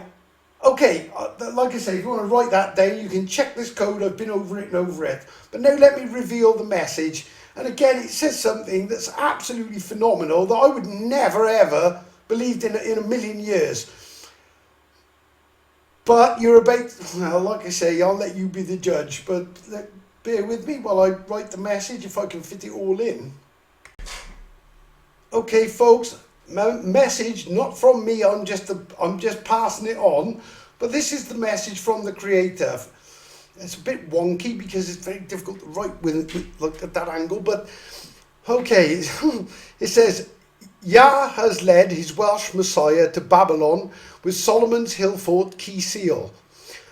okay, like I say, if you want to write that down, you can check this code, I've been over it and over it. But now let me reveal the message. And again, it says something that's absolutely phenomenal that I would never ever believed in a million years. But you're about, well, like I say, I'll let you be the judge, but bear with me while I write the message if I can fit it all in. Okay, folks, message not from me. I'm just passing it on. But this is the message from the creator. It's a bit wonky because it's very difficult to write with look at that angle. But okay, it says, Yah has led his Welsh Messiah to Babylon with Solomon's Hill Fort key seal.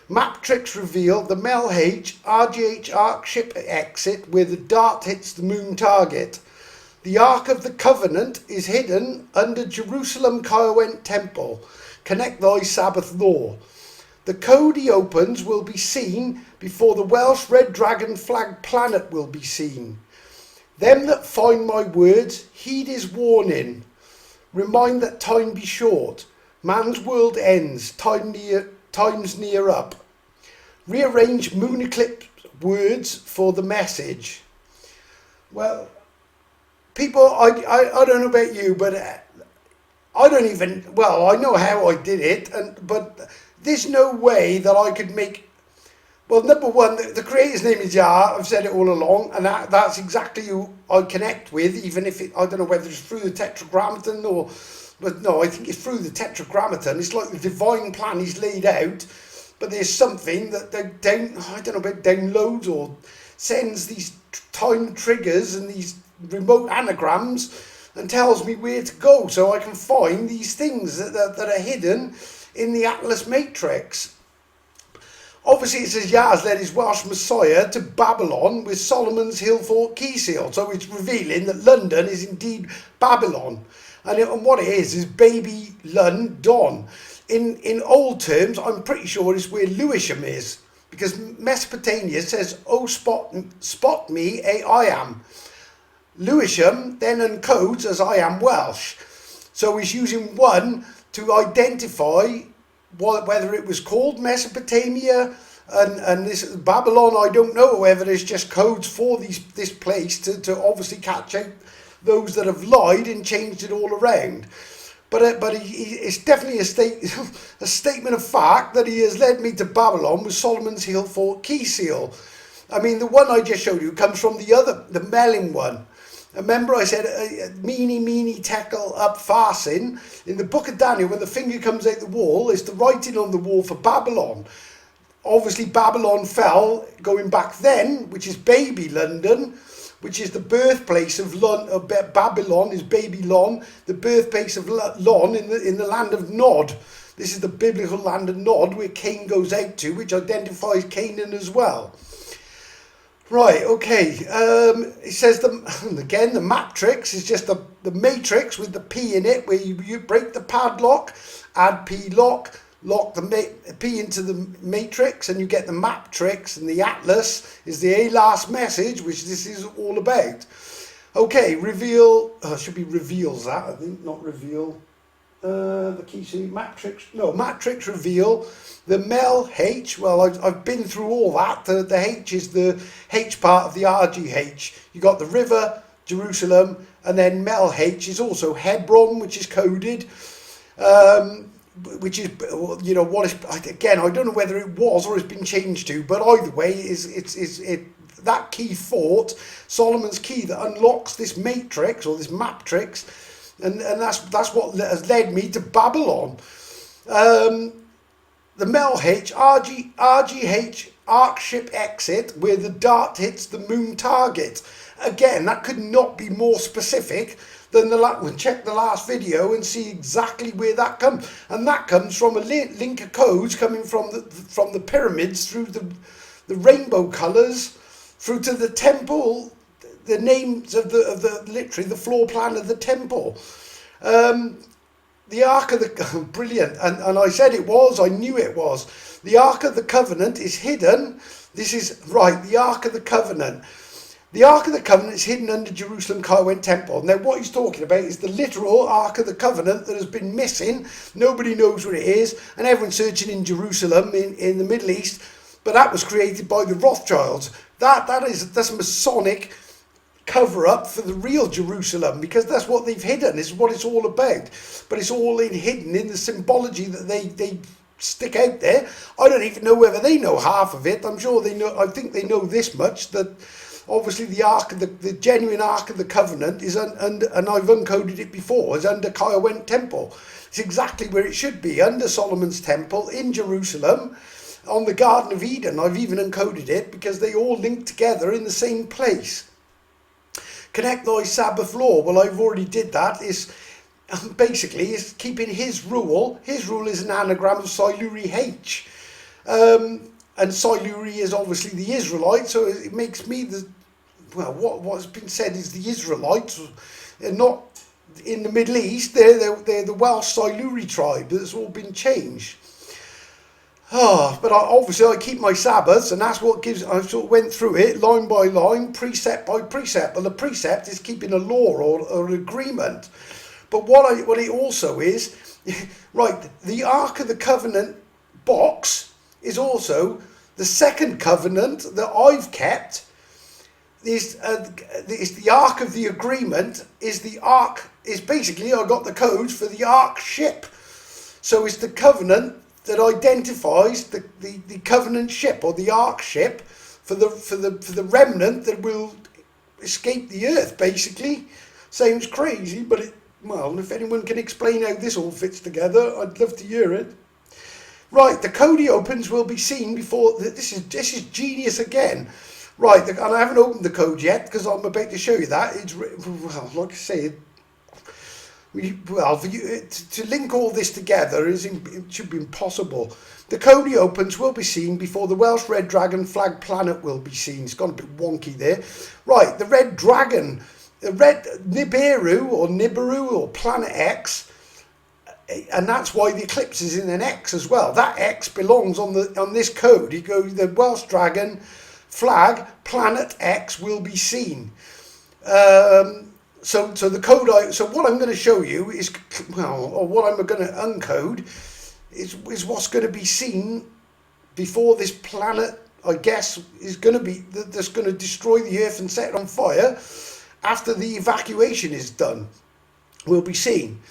Map tricks reveal the Mel H RGH Ark ship exit where the dart hits the moon target. The Ark of the Covenant is hidden under Jerusalem Kaiwent Temple. Connect thy Sabbath law. The code he opens will be seen before the Welsh Red Dragon flag planet will be seen. Them that find my words, heed his warning. Remind that time be short. Man's world ends, time's near up. Rearrange moon eclipse words for the message. Well, people, I don't know about you, but I don't even, well, I know how I did it, but there's no way that I could make, well, number one, the creator's name is Yah, I've said it all along, and that's exactly who I connect with, even if I don't know whether it's through the Tetragrammaton or, but no, I think it's through the Tetragrammaton. It's like the divine plan he's laid out, but there's something that I don't know about downloads or sends these time triggers and these remote anagrams and tells me where to go so I can find these things that are hidden in the Atlas matrix. Obviously it says Yah's led his Welsh Messiah to Babylon with Solomon's Hill Fort key seal, so it's revealing that London is indeed Babylon. And what it is baby London. In old terms, I'm pretty sure it's where Lewisham is, because Mesopotamia says, oh, spot me, I am. Lewisham then encodes as I am Welsh. So he's using one to identify whether it was called Mesopotamia and this Babylon. I don't know whether there's just codes for this place to obviously catch out those that have lied and changed it all around. But it's definitely a statement of fact that he has led me to Babylon with Solomon's Hill Fort key seal. I mean, the one I just showed you comes from the Melling one. Remember I said, meeny, tekel, up, farsin. In the book of Daniel, when the finger comes out the wall, it's the writing on the wall for Babylon. Obviously, Babylon fell, going back then, which is baby London, which is the birthplace of Babylon, is baby Lon, the birthplace of Lon in the land of Nod. This is the biblical land of Nod, where Cain goes out to, which identifies Canaan as well. Right, okay, it says, again, the matrix is just the matrix with the P in it, where you break the padlock, add P lock the P into the matrix, and you get the matrix, and the atlas is the last message, which this is all about. Okay, reveal, should be reveals that, I think, not reveal. The key sheet, matrix reveal, the Mel H, well, I've been through all that, the H is the H part of the RGH. You got the river, Jerusalem, and then Mel H is also Hebron, which is coded, which is, you know, what is, again, I don't know whether it was or it's been changed to, but either way, it's that key fort, Solomon's key that unlocks this matrix, or this matrix, and that's what has led me to Babylon. The Mel H, RGH, Ark ship exit, where the dart hits the moon target. Again, that could not be more specific then check the last video and see exactly where that comes. And that comes from a link of codes coming from the pyramids through the rainbow colours through to the temple, the names of the literally the floor plan of the temple. The Ark of the brilliant, and I said it was, I knew it was. The Ark of the Covenant is hidden. This is right, the Ark of the Covenant. The Ark of the Covenant is hidden under Jerusalem Kaiwen Temple. Now what he's talking about is the literal Ark of the Covenant that has been missing. Nobody knows where it is, and everyone's searching in Jerusalem in the Middle East. But that was created by the Rothschilds. That's a Masonic cover up for the real Jerusalem, because that's what they've hidden, is what it's all about. But it's all hidden in the symbology that they stick out there. I don't even know whether they know half of it. I'm sure they know. I think they know this much, that obviously the Ark of the genuine Ark of the Covenant is under, and I've uncoded it before, is under Kaiwen Temple. It's exactly where it should be, under Solomon's Temple in Jerusalem, on the Garden of Eden. I've even encoded it because they all link together in the same place. Connect thy Sabbath law. Well, I've already did that. Is basically is keeping his rule. His rule is an anagram of Siluri H. And Siluri is obviously the Israelites, so it makes me what's been said is the Israelites, and not in the Middle East. They're the Welsh Siluri tribe that's all been changed. But obviously I keep my Sabbaths, and that's what gives. I sort of went through it line by line, precept by precept. Well, the precept is keeping a law or an agreement. But what it also is, right? The Ark of the Covenant box is also the second covenant that I've kept. Is the Ark of the Agreement? Is the Ark? Is basically I got the codes for the Ark ship. So it's the covenant that identifies the covenant ship, or the Ark ship, for the remnant that will escape the earth. Basically, sounds crazy, but if anyone can explain how this all fits together, I'd love to hear it. Right, the code he opens will be seen before. This is genius again. Right, and I haven't opened the code yet because I'm about to show you that. It's like I say. For you to link all this together it should be impossible. The code he opens will be seen before the Welsh Red Dragon flag planet will be seen. It's gone a bit wonky there. Right, the Red Dragon, the Red Nibiru or Planet X, and that's why the eclipse is in an X as well. That X belongs on this code. You go, the Welsh Dragon flag Planet X will be seen. So the code so what I'm going to show you is, or what I'm going to uncode is what's going to be seen before this planet, I guess, is going to be that's going to destroy the earth and set it on fire after the evacuation is done. Will be seen.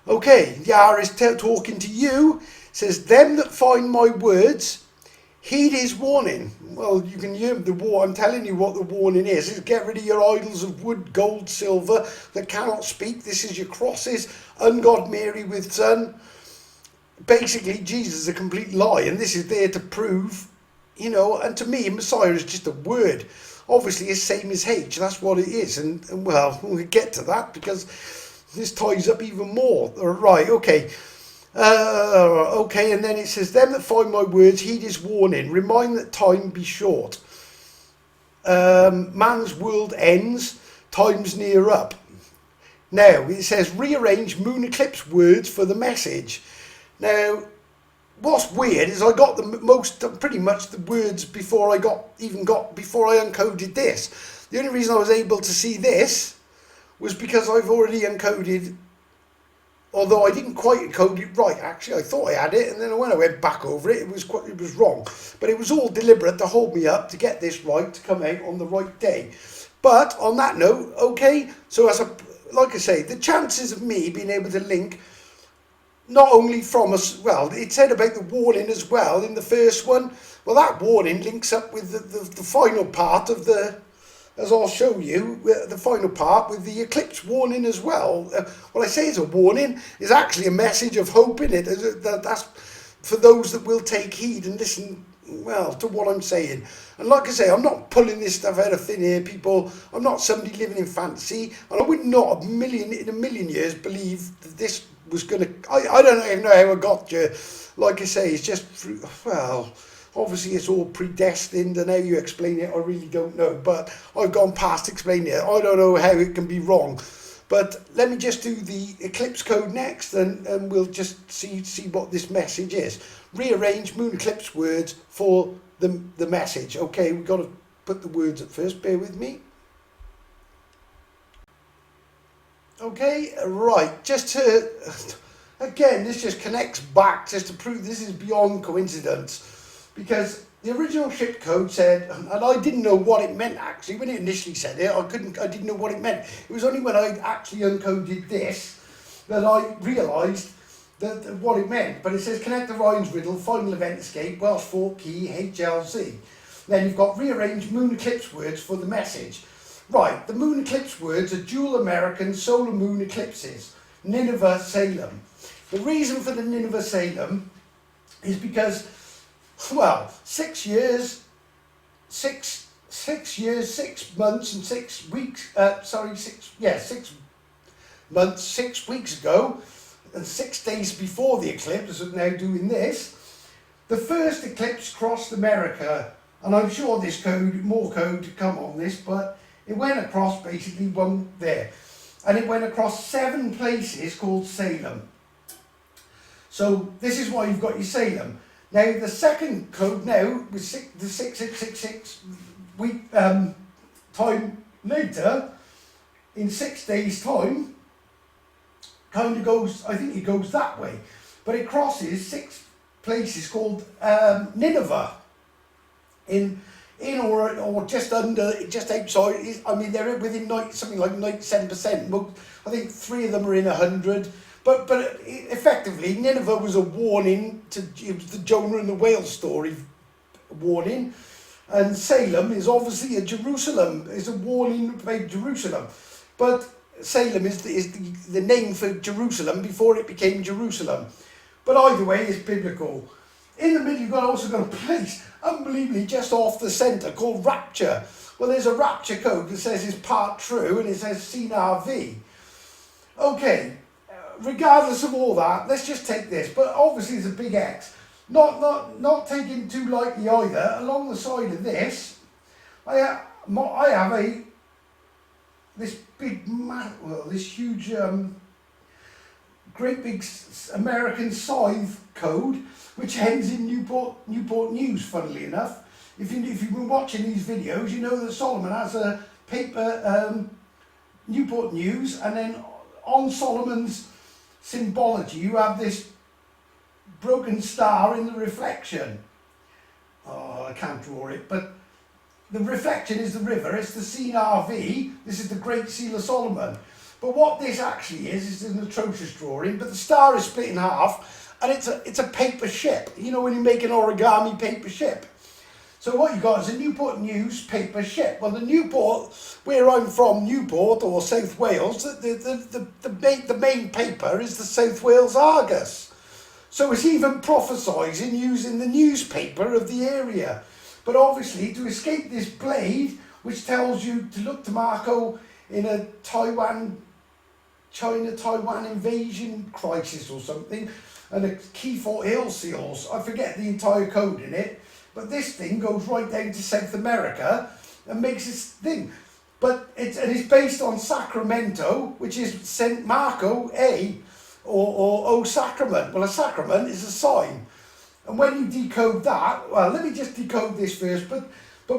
Okay, Yah is talking to you. Says, them that find my words heed his warning. Well, you can hear the war. I'm telling you what the warning is. It's get rid of your idols of wood, gold, silver that cannot speak. This is your crosses. Ungod Mary with son. Basically, Jesus is a complete lie, and this is there to prove, and to me, Messiah is just a word. Obviously, it's same as H. That's what it is, and well, we'll get to that because this ties up even more. Right, okay. Okay, and then it says, them that find my words heed his warning, remind that time be short. Man's world ends, time's near up. Now it says rearrange moon eclipse words for the message. Now what's weird is I got pretty much the words before I uncoded this. The only reason I was able to see this was because I've already encoded. Although I didn't quite encode it right, actually, I thought I had it, and then when I went back over it, it was wrong. But it was all deliberate to hold me up to get this right, to come out on the right day. But on that note, okay, so like I say, the chances of me being able to link, not only from us, well, it said about the warning as well in the first one. Well, that warning links up with the final part of as I'll show you, the final part with the eclipse warning as well. What I say is a warning is actually a message of hope in it. That's for those that will take heed and listen, well, to what I'm saying. And like I say, I'm not pulling this stuff out of thin air, people. I'm not somebody living in fantasy, and I would not in a million years believe that this was going to. I don't even know how I got you. Like I say, it's just, well, obviously it's all predestined, and how you explain it, I really don't know. But I've gone past explaining it. I don't know how it can be wrong. But let me just do the Eclipse code next, and we'll just see what this message is. Rearrange moon eclipse words for the message. Okay, we've got to put the words at first. Bear with me. Okay, right. Just to, again, this just connects back just to prove this is beyond coincidence. Because the original ship code said, and I didn't know what it meant actually, when it initially said it, I didn't know what it meant. It was only when I actually uncoded this that I realised that what it meant. But it says connect the Ryan's riddle, final event escape, Welsh 4 key, HLZ. Then you've got rearrange moon eclipse words for the message. Right, the moon eclipse words are dual American solar moon eclipses. Nineveh, Salem. The reason for the Nineveh, Salem is because, well, 6 years, 6 months and 6 weeks, 6 months, 6 weeks ago, and 6 days before the eclipse, as we're now doing this, the first eclipse crossed America, and I'm sure this code, more code to come on this, but it went across basically one there, and it went across 7 places called Salem. So this is why you've got your Salem. Now the second code now, with the 6666 week time later, in 6 days time, kind of goes, I think it goes that way, but it crosses 6 places called Nineveh, in or just under, just outside. I mean, they're within something like 97%. I think 3 of them are in 100. But effectively, Nineveh was a warning to, it was the Jonah and the whale story warning, and Salem is obviously a Jerusalem, is a warning about Jerusalem. But Salem is the name for Jerusalem before it became Jerusalem. But either way, it's biblical. In the middle, you've also got a place, unbelievably, just off the centre called Rapture. Well, there's a Rapture code that says it's part true, and it says CNRV. Okay, regardless of all that, let's just take this. But obviously, it's a big X. Not taken too lightly either. Along the side of this, I have this big, this huge, great big American scythe code, which ends in Newport News, funnily enough. If you've been watching these videos, you know that Solomon has a paper, Newport News, and then on Solomon's symbology, you have this broken star in the reflection. Oh, I can't draw it, but the reflection is the river, it's the CNRV, this is the Great Seal of Solomon. But what this actually is an atrocious drawing, but the star is split in half, and it's a paper ship. You know when you make an origami paper ship? So what you got is a Newport News paper ship. Well, the Newport, where I'm from, Newport or South Wales, the main paper is the South Wales Argus. So it's even prophesying using the newspaper of the area. But obviously, to escape this blade, which tells you to look to Marco in a China-Taiwan invasion crisis or something, and a key for hill seals. I forget the entire code in it, but this thing goes right down to South America and makes this thing. But it's based on Sacramento, which is St. Marco A, or O Sacrament. Well, a sacrament is a sign. And when you decode that, well, let me just decode this first, but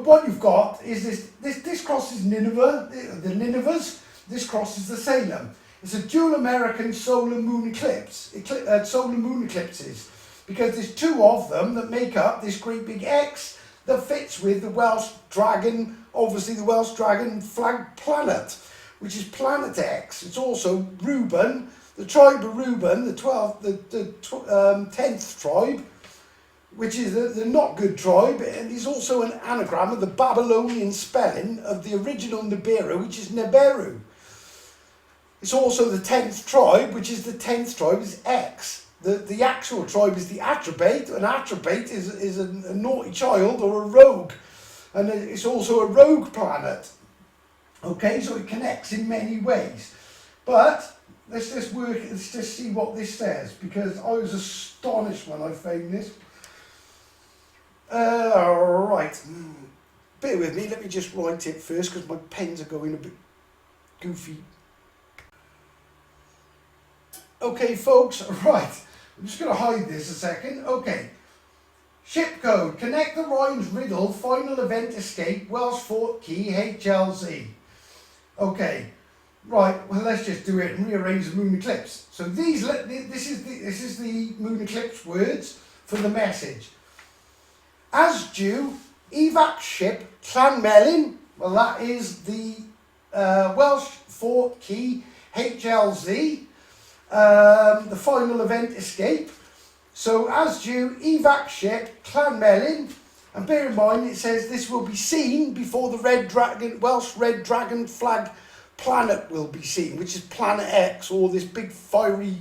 what you've got is this crosses Nineveh, the Ninevehs, this crosses the Salem. It's a dual American solar moon eclipse, solar moon eclipses, because there's 2 of them that make up this great big X that fits with the Welsh dragon, obviously the Welsh dragon flag planet, which is Planet X. It's also Reuben, the tribe of Reuben, the 10th tribe, which is the not good tribe, and is also an anagram of the Babylonian spelling of the original Nibiru, which is Nibiru. It's also the 10th tribe, which is the 10th tribe is X. the actual tribe is the Attribate. An Attribate is a naughty child or a rogue. And it's also a rogue planet. Okay, so it connects in many ways. But let's just see what this says, because I was astonished when I found this. Right. Bear with me, let me just write it first, because my pens are going a bit goofy. Okay, folks, right. I'm just going to hide this a second. Okay. Ship code. Connect Orion's Riddle. Final event escape. Welsh Fort Key. HLZ. Okay. Right. Well, let's just do it and rearrange the moon eclipse. So this is the moon eclipse words for the message. As due, evac ship Llanmelin. Well, that is the Welsh Fort Key. HLZ. The final event escape. So as due, evac ship Llanmelin, and bear in mind it says this will be seen before the Welsh Red Dragon flag planet will be seen, which is Planet X, or this big fiery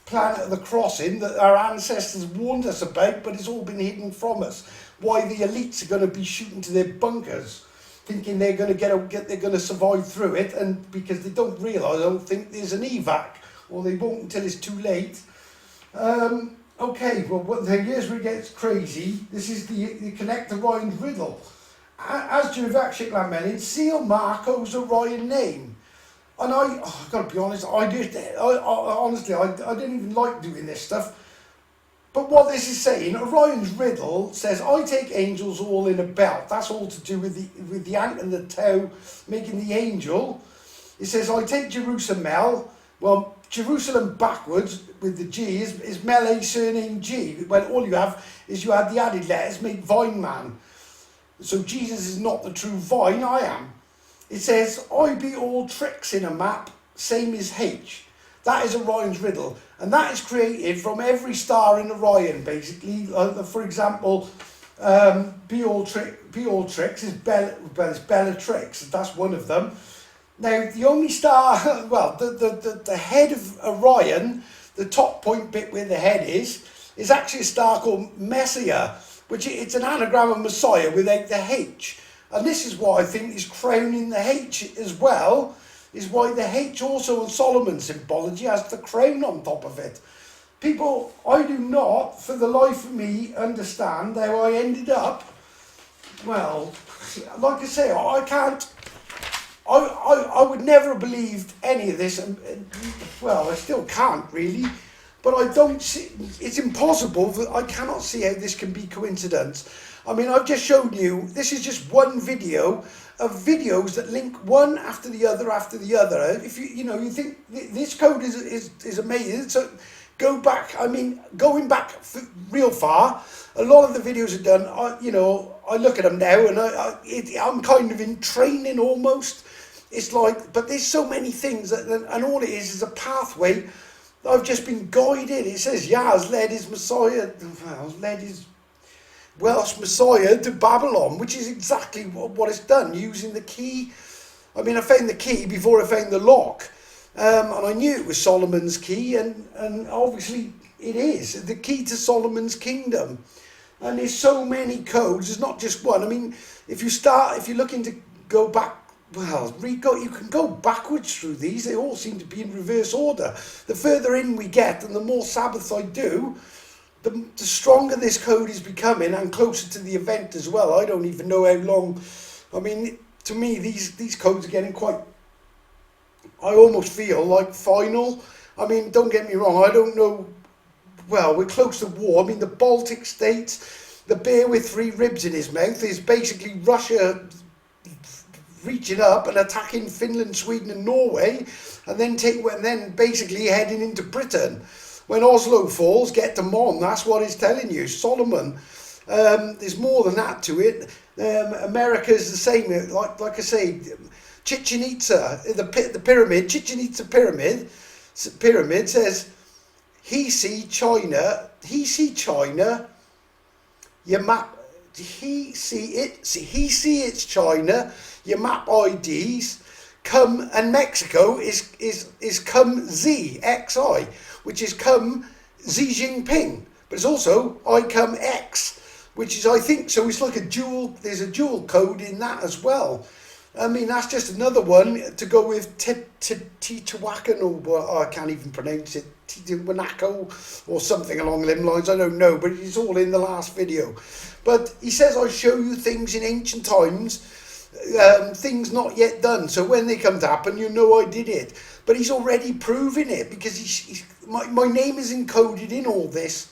planet of the crossing that our ancestors warned us about, but it's all been hidden from us. Why the elites are going to be shooting to their bunkers, thinking they're going to they're going to survive through it, and because they don't realise, I don't think there's an evac, or they won't until it's too late. Okay, well, here's where it gets crazy. This is the Connect Orion's Riddle. As to evac ship Llanmelin, seal Marco's Orion name. And I've got to be honest, honestly, I didn't even like doing this stuff. But what this is saying, Orion's Riddle says, I take angels all in a belt. That's all to do with the ant and the toe making the angel. It says, I take Jerusalem. Well, Jerusalem backwards with the G is Melee surname G. Well, all you have is you add the added letters, make Vine Man. So Jesus is not the true vine, I am. It says, I be all tricks in a map, same as H. That is Orion's Riddle. And that is created from every star in Orion, basically. For example, be all tricks is Bellatrix. That's one of them. Now, the only star, well, the head of Orion, the top point bit where the head is actually a star called Messiah, which it's an anagram of Messiah without the H. And this is why I think is crowning the H as well, is why the H also in Solomon symbology has the crown on top of it. People, I do not, for the life of me, understand how I ended up, well, like I say, I can't, I would never have believed any of this, and well, I still can't really, but I don't see, it's impossible, I cannot see how this can be coincidence. I mean, I've just shown you, this is just one video of videos that link one after the other after the other. If you think this code is amazing, so go back, I mean, going back real far, a lot of the videos are done, I look at them now and I'm kind of in training almost. It's like, but there's so many things, and all it is a pathway. I've just been guided. It says, Yah's led his Messiah, led his Welsh Messiah to Babylon, which is exactly what it's done, using the key. I mean, I found the key before I found the lock, and I knew it was Solomon's key, and obviously it is the key to Solomon's kingdom. And there's so many codes. There's not just one. I mean, if you're looking to go back, well, you can go backwards through these. They all seem to be in reverse order. The further in we get, and the more Sabbaths I do, the stronger this code is becoming, and closer to the event as well. I don't even know how long. I mean, to me, these codes are getting quite, I almost feel like final. I mean, don't get me wrong, I don't know, well, we're close to war. I mean, the Baltic states, the bear with 3 ribs in his mouth is basically Russia reaching up and attacking Finland, Sweden and Norway, and then basically heading into Britain. When Oslo falls, get them on. That's what it's telling you. Solomon. There's more than that to it. America's the same. Like I say, Chichen Itza, the pyramid, Chichen Itza pyramid says, he see China, you map, he see it's China, your map IDs, come, and Mexico is come Z, XI, which is come Xi Jinping, but it's also I come X, which is, I think, so it's like there's a dual code in that as well. I mean, that's just another one to go with Titawakan, or I can't even pronounce it, Titawanako, or something along them lines, I don't know, but it's all in the last video. But he says, I show you things in ancient times, things not yet done, so when they come to happen, you know I did it. But he's already proving it, because my name is encoded in all this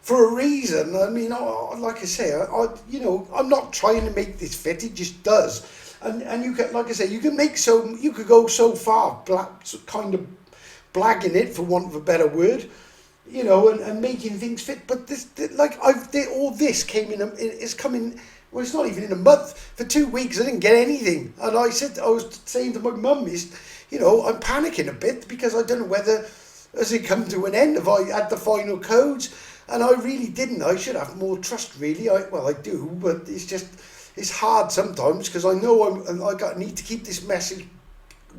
for a reason. I mean, like I say, I'm not trying to make this fit, it just does. And you can, like I say, you could go so far, kind of blagging it, for want of a better word, and making things fit. But all this came in. It's coming. Well, it's not even in a month. For 2 weeks, I didn't get anything. And I was saying to my mum, I'm panicking a bit, because I don't know whether, has it come to an end? Have I had the final codes? And I really didn't. I should have more trust, really. I do, but it's hard sometimes, because I know I need to keep this message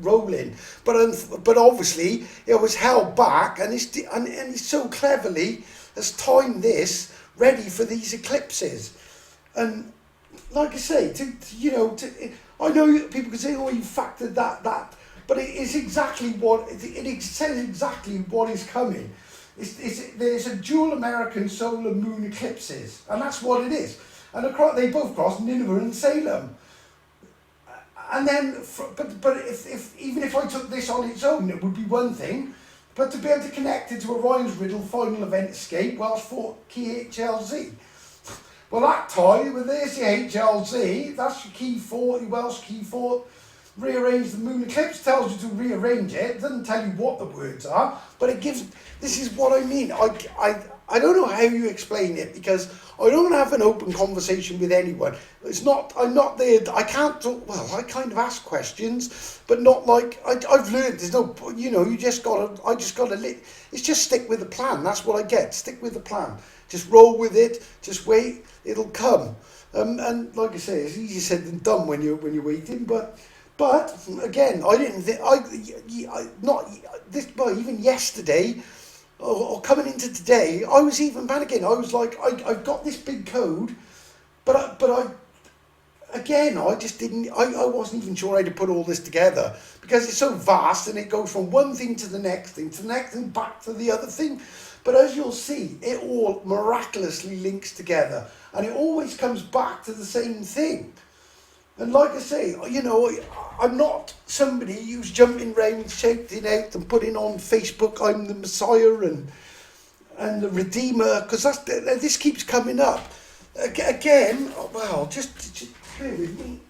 rolling. But obviously it was held back, and he so cleverly has timed this ready for these eclipses. And like I say, I know people can say, oh, you factored that, but it is exactly what it says, exactly what is coming. There's a dual American solar moon eclipses, and that's what it is. And they both cross Nineveh and Salem. And then, but even if I took this on its own, it would be one thing. But to be able to connect it to Orion's Riddle, Final Event Escape, Welsh Fort, Key HLZ. Well, that tie, well, there's your HLZ, that's your Key Fort, your Welsh Key Fort. Rearrange the moon eclipse, tells you to rearrange it. It doesn't tell you what the words are, but it gives, this is what I mean. I don't know how you explain it, because I don't have an open conversation with anyone. I'm not there, I can't talk, well, I kind of ask questions, but not like, I've learned, there's no, I just gotta, it's just stick with the plan, that's what I get, stick with the plan. Just roll with it, just wait, it'll come. And like I say, it's easier said than done when you're waiting, but again, I didn't think, even yesterday, or coming into today, I was even panicking. I was like, I've got this big code, but I just didn't, I wasn't even sure how to put all this together, because it's so vast, and it goes from one thing to the next thing, back to the other thing. But as you'll see, it all miraculously links together, and it always comes back to the same thing. And like I say, I'm not somebody who's jumping around, shouting out and putting on Facebook, I'm the Messiah and the Redeemer, because this keeps coming up. Again, well, just bear with me.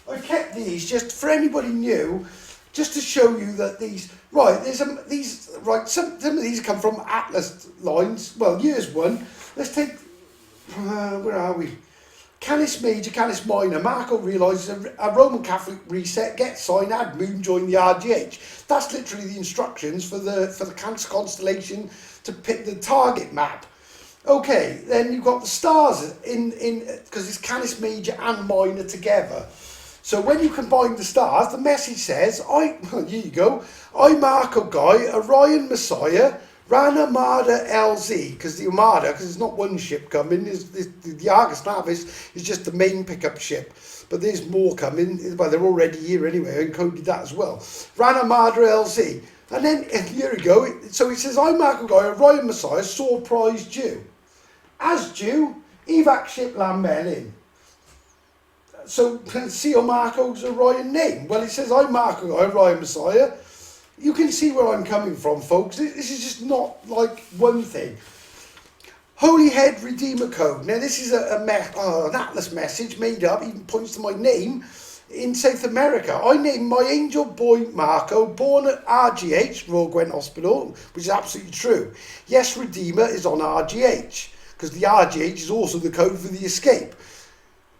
I kept these just for anybody new, just to show you that some of these come from Atlas lines. Well, here's one. Let's take, where are we? Canis Major, Canis Minor. Marco realises a Roman Catholic reset, get sign, add moon, join the RGH. That's literally the instructions for the Cancer constellation to pick the target map. Okay, then you've got the stars in because it's Canis Major and Minor together. So when you combine the stars, the message says, here you go, I Marco Guy, Orion Messiah, Rana Armada LZ, because the Armada, because there's not one ship coming, the Argus Navis is just the main pickup ship, but there's more coming. Well, they're already here anyway, I encoded that as well. Rana Armada LZ, and then here we go, so it says, I Marco Guy, Orion Messiah, Sword Prize due. As due, evac ship Lambelin. So, see Marco's Orion name? Well, it says, I'm Marco Guy, Orion Messiah. You can see where I'm coming from, folks. This is just not like one thing. Holy Head Redeemer Code. Now, this is an Atlas message made up, even points to my name, in South America. I named my angel boy Marco, born at RGH, Royal Gwent Hospital, which is absolutely true. Yes, Redeemer is on RGH, because the RGH is also the code for the escape.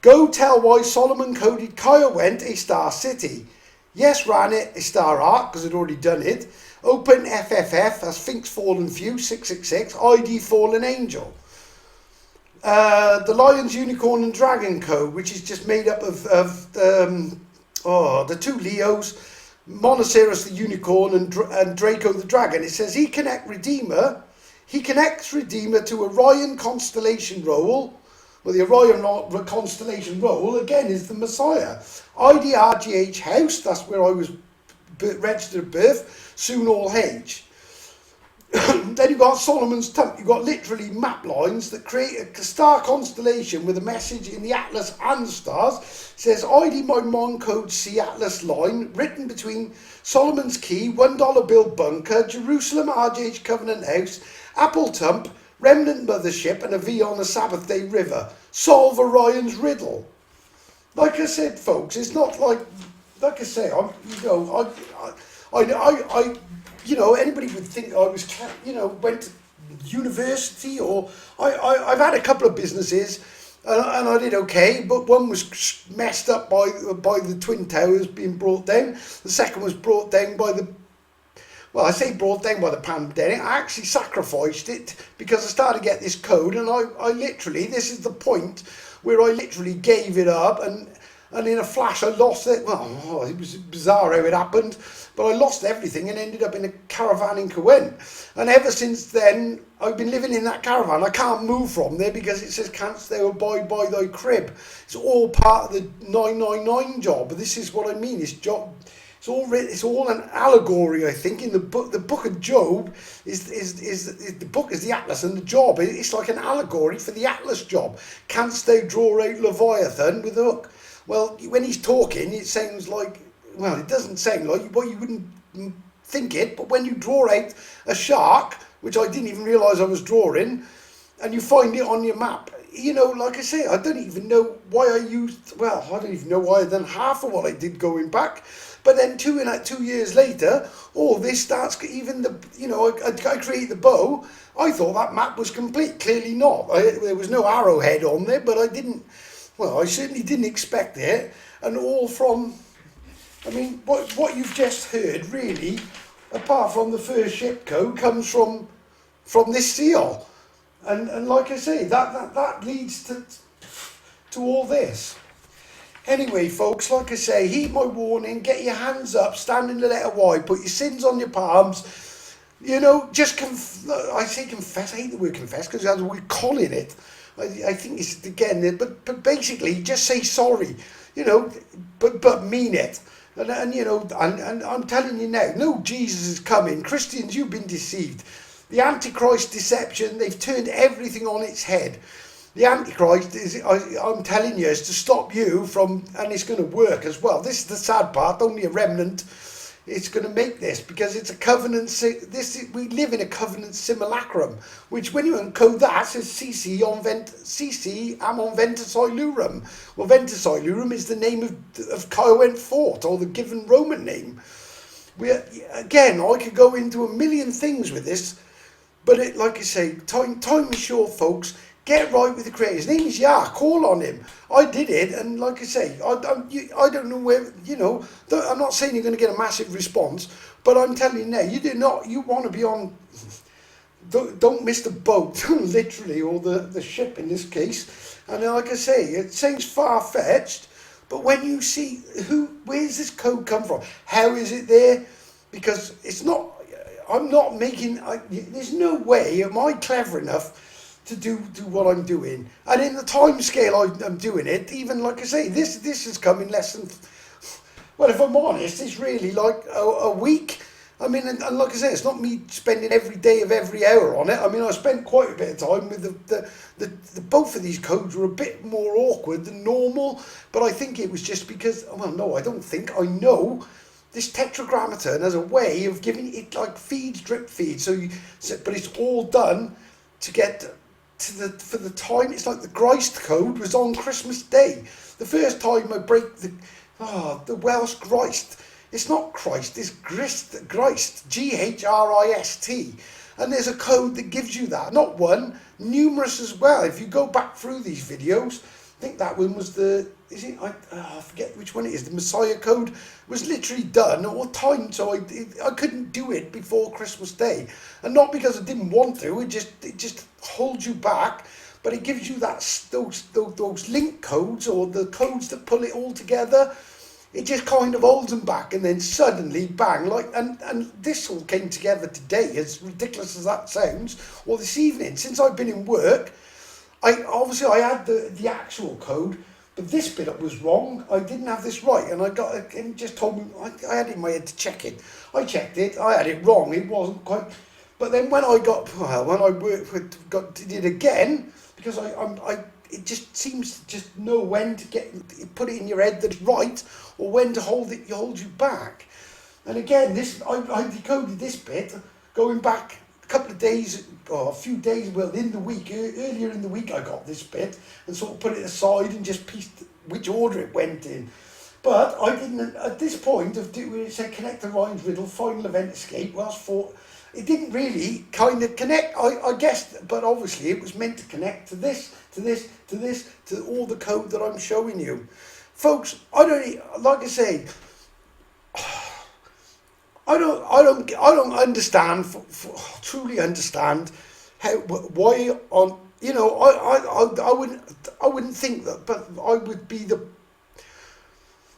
Go tell why Solomon coded Kyle Went a Star City. Yes, ran it a Star Arc, because I'd already done it. Open FFF, that's Sphinx Fallen Few, 666, ID Fallen Angel. The Lions, Unicorn and Dragon code, which is just made up of the two Leos, Monoceros the unicorn and Draco the dragon. It says he connects Redeemer to Orion constellation role. Well, the Orion constellation role again is the Messiah. IDRGH house, that's where I was registered at birth, soon all age. Then you've got Solomon's Tump. You've got literally map lines that create a star constellation with a message in the atlas and stars. It says ID my Mon code C atlas line written between Solomon's Key, $1 bill bunker, Jerusalem RGH Covenant House, Apple Tump, Remnant Mothership, and a V on the Sabbath Day River. Solve Orion's riddle. Like I said, folks, it's not like I say, anybody would think I was, went to university, or I've had a couple of businesses and I did okay, but one was messed up by the Twin Towers being brought down. The second was brought down by brought down by the pandemic. I actually sacrificed it because I started to get this code, and I literally, this is the point where I literally gave it up, and in a flash I lost it. Well, it was bizarre how it happened, but I lost everything and ended up in a caravan in Caen. And ever since then, I've been living in that caravan. I can't move from there because it says canst thou abide by thy crib. It's all part of the 999 job. But this is what I mean. It's all an allegory, I think. In the book of Job is the Atlas, and the job. It's like an allegory for the Atlas job. Canst thou draw out Leviathan with a hook? Well, when he's talking, it sounds like, well, it doesn't sound like what you wouldn't think it, but when you draw out a shark, which I didn't even realise I was drawing, and you find it on your map, like I say, I don't even know why I don't even know why I've done half of what I did going back. But then 2 years later, all this starts, even I created the bow. I thought that map was complete. Clearly not. There was no arrowhead on there, but I certainly didn't expect it. And all from, what you've just heard, really, apart from the first ship code, comes from this seal. And like I say, that leads to all this. Anyway, folks, like I say, heed my warning, get your hands up, stand in the letter Y, put your sins on your palms, just I say confess, I hate the word confess because we're calling it. I think it's, again, but basically, just say sorry, but mean it. And I'm telling you now, no, Jesus is coming. Christians, you've been deceived. The Antichrist deception, they've turned everything on its head. The Antichrist I'm telling you, is to stop you from, and it's going to work as well. This is the sad part, only a remnant is going to make this, because it's a covenant, we live in a covenant simulacrum, which when you encode that says CC am on Ventus Ilurum. Well, Ventus Ilurum is the name of Caerwent Fort, or the given Roman name. Again, I could go into a million things with this, but like I say, time is short, folks. Get right with the Creator. His name is Yah. Call on him. I did it, and like I say, I don't know where, I'm not saying you're going to get a massive response, but I'm telling you now, you want to be on, don't miss the boat, literally, or the ship in this case. And like I say, it sounds far-fetched, but when you see, where's this code come from? How is it there? Because it's not, there's no way am I clever enough to do what I'm doing, and in the time scale I'm doing it, even like I say, this has come in less than, well, if I'm honest, it's really like a week. And like I say, it's not me spending every day of every hour on it. I spent quite a bit of time with the both of these codes were a bit more awkward than normal, but I think it was just because, well, no, I don't think, I know this tetragrammaton has a way of giving it like drip feeds, but it's all done to get for the time. It's like the Christ code was on Christmas Day. The first time I break the Welsh Christ. It's not Christ, it's Grist, Grist, and there's a code that gives you that. Not one, numerous as well. If you go back through these videos, I think that one was I forget which one it is. The Messiah code was literally done all the time, so I couldn't do it before Christmas Day, and not because I didn't want to. It just holds you back, but it gives you those link codes, or the codes that pull it all together. it just kind of holds them back, and then suddenly, bang! And this all came together today, as ridiculous as that sounds, or this evening. Since I've been in work, I had the actual code, but this bit was wrong. I didn't have this right, and it just told me, I had it in my head to check it. I checked it, I had it wrong. It wasn't quite. But then when I did it again, because it just seems to just know when to put it in your head that it's right, or when to hold you back. And again, I decoded this bit going back a couple of days, or a few days, well, in the week, earlier in the week I got this bit, and sort of put it aside and just pieced which order it went in. But I didn't, at this point, where it said connect the Ryan's riddle, final event escape, well, I thought, it didn't really kind of connect, I guessed, but obviously it was meant to connect to this, to all the code that I'm showing you. Folks, like I say, I don't understand, truly understand why on, you know, I wouldn't think that, but I would be the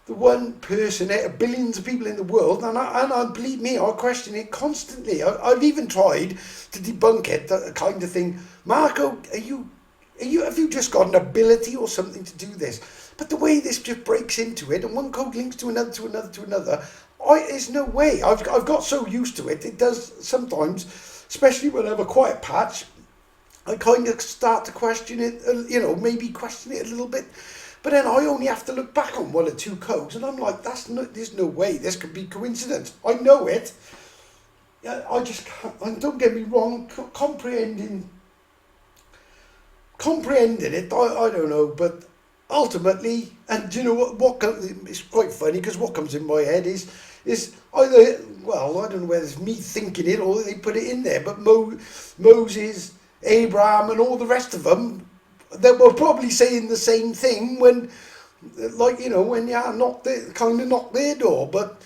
one person out of billions of people in the world, and believe me, I question it constantly. I've even tried to debunk it, that kind of thing. Marco, have you just got an ability or something to do this? But the way this just breaks into it, and one code links to another, there's no way. I've got so used to it. It does sometimes, especially when I have a quiet patch, I kind of start to question it, maybe question it a little bit. But then I only have to look back on one or two codes, and I'm like, there's no way this could be coincidence. I know it. I just can't, and don't get me wrong, comprehending it, I don't know, but ultimately, and you know what it's quite funny, because what comes in my head is either, well, I don't know whether it's me thinking it or they put it in there, but Moses, Abraham, and all the rest of them, they were probably saying the same thing when you're knock their door, but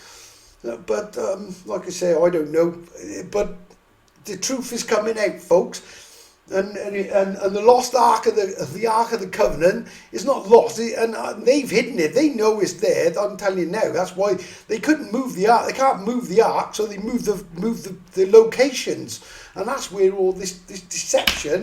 like I say, I don't know, but the truth is coming out, folks, and the lost ark of the Ark of the Covenant is not lost, and they've hidden it. They know it's there. I'm telling you now. That's why they couldn't move the ark. They can't move the ark, so they move the locations, and that's where all this deception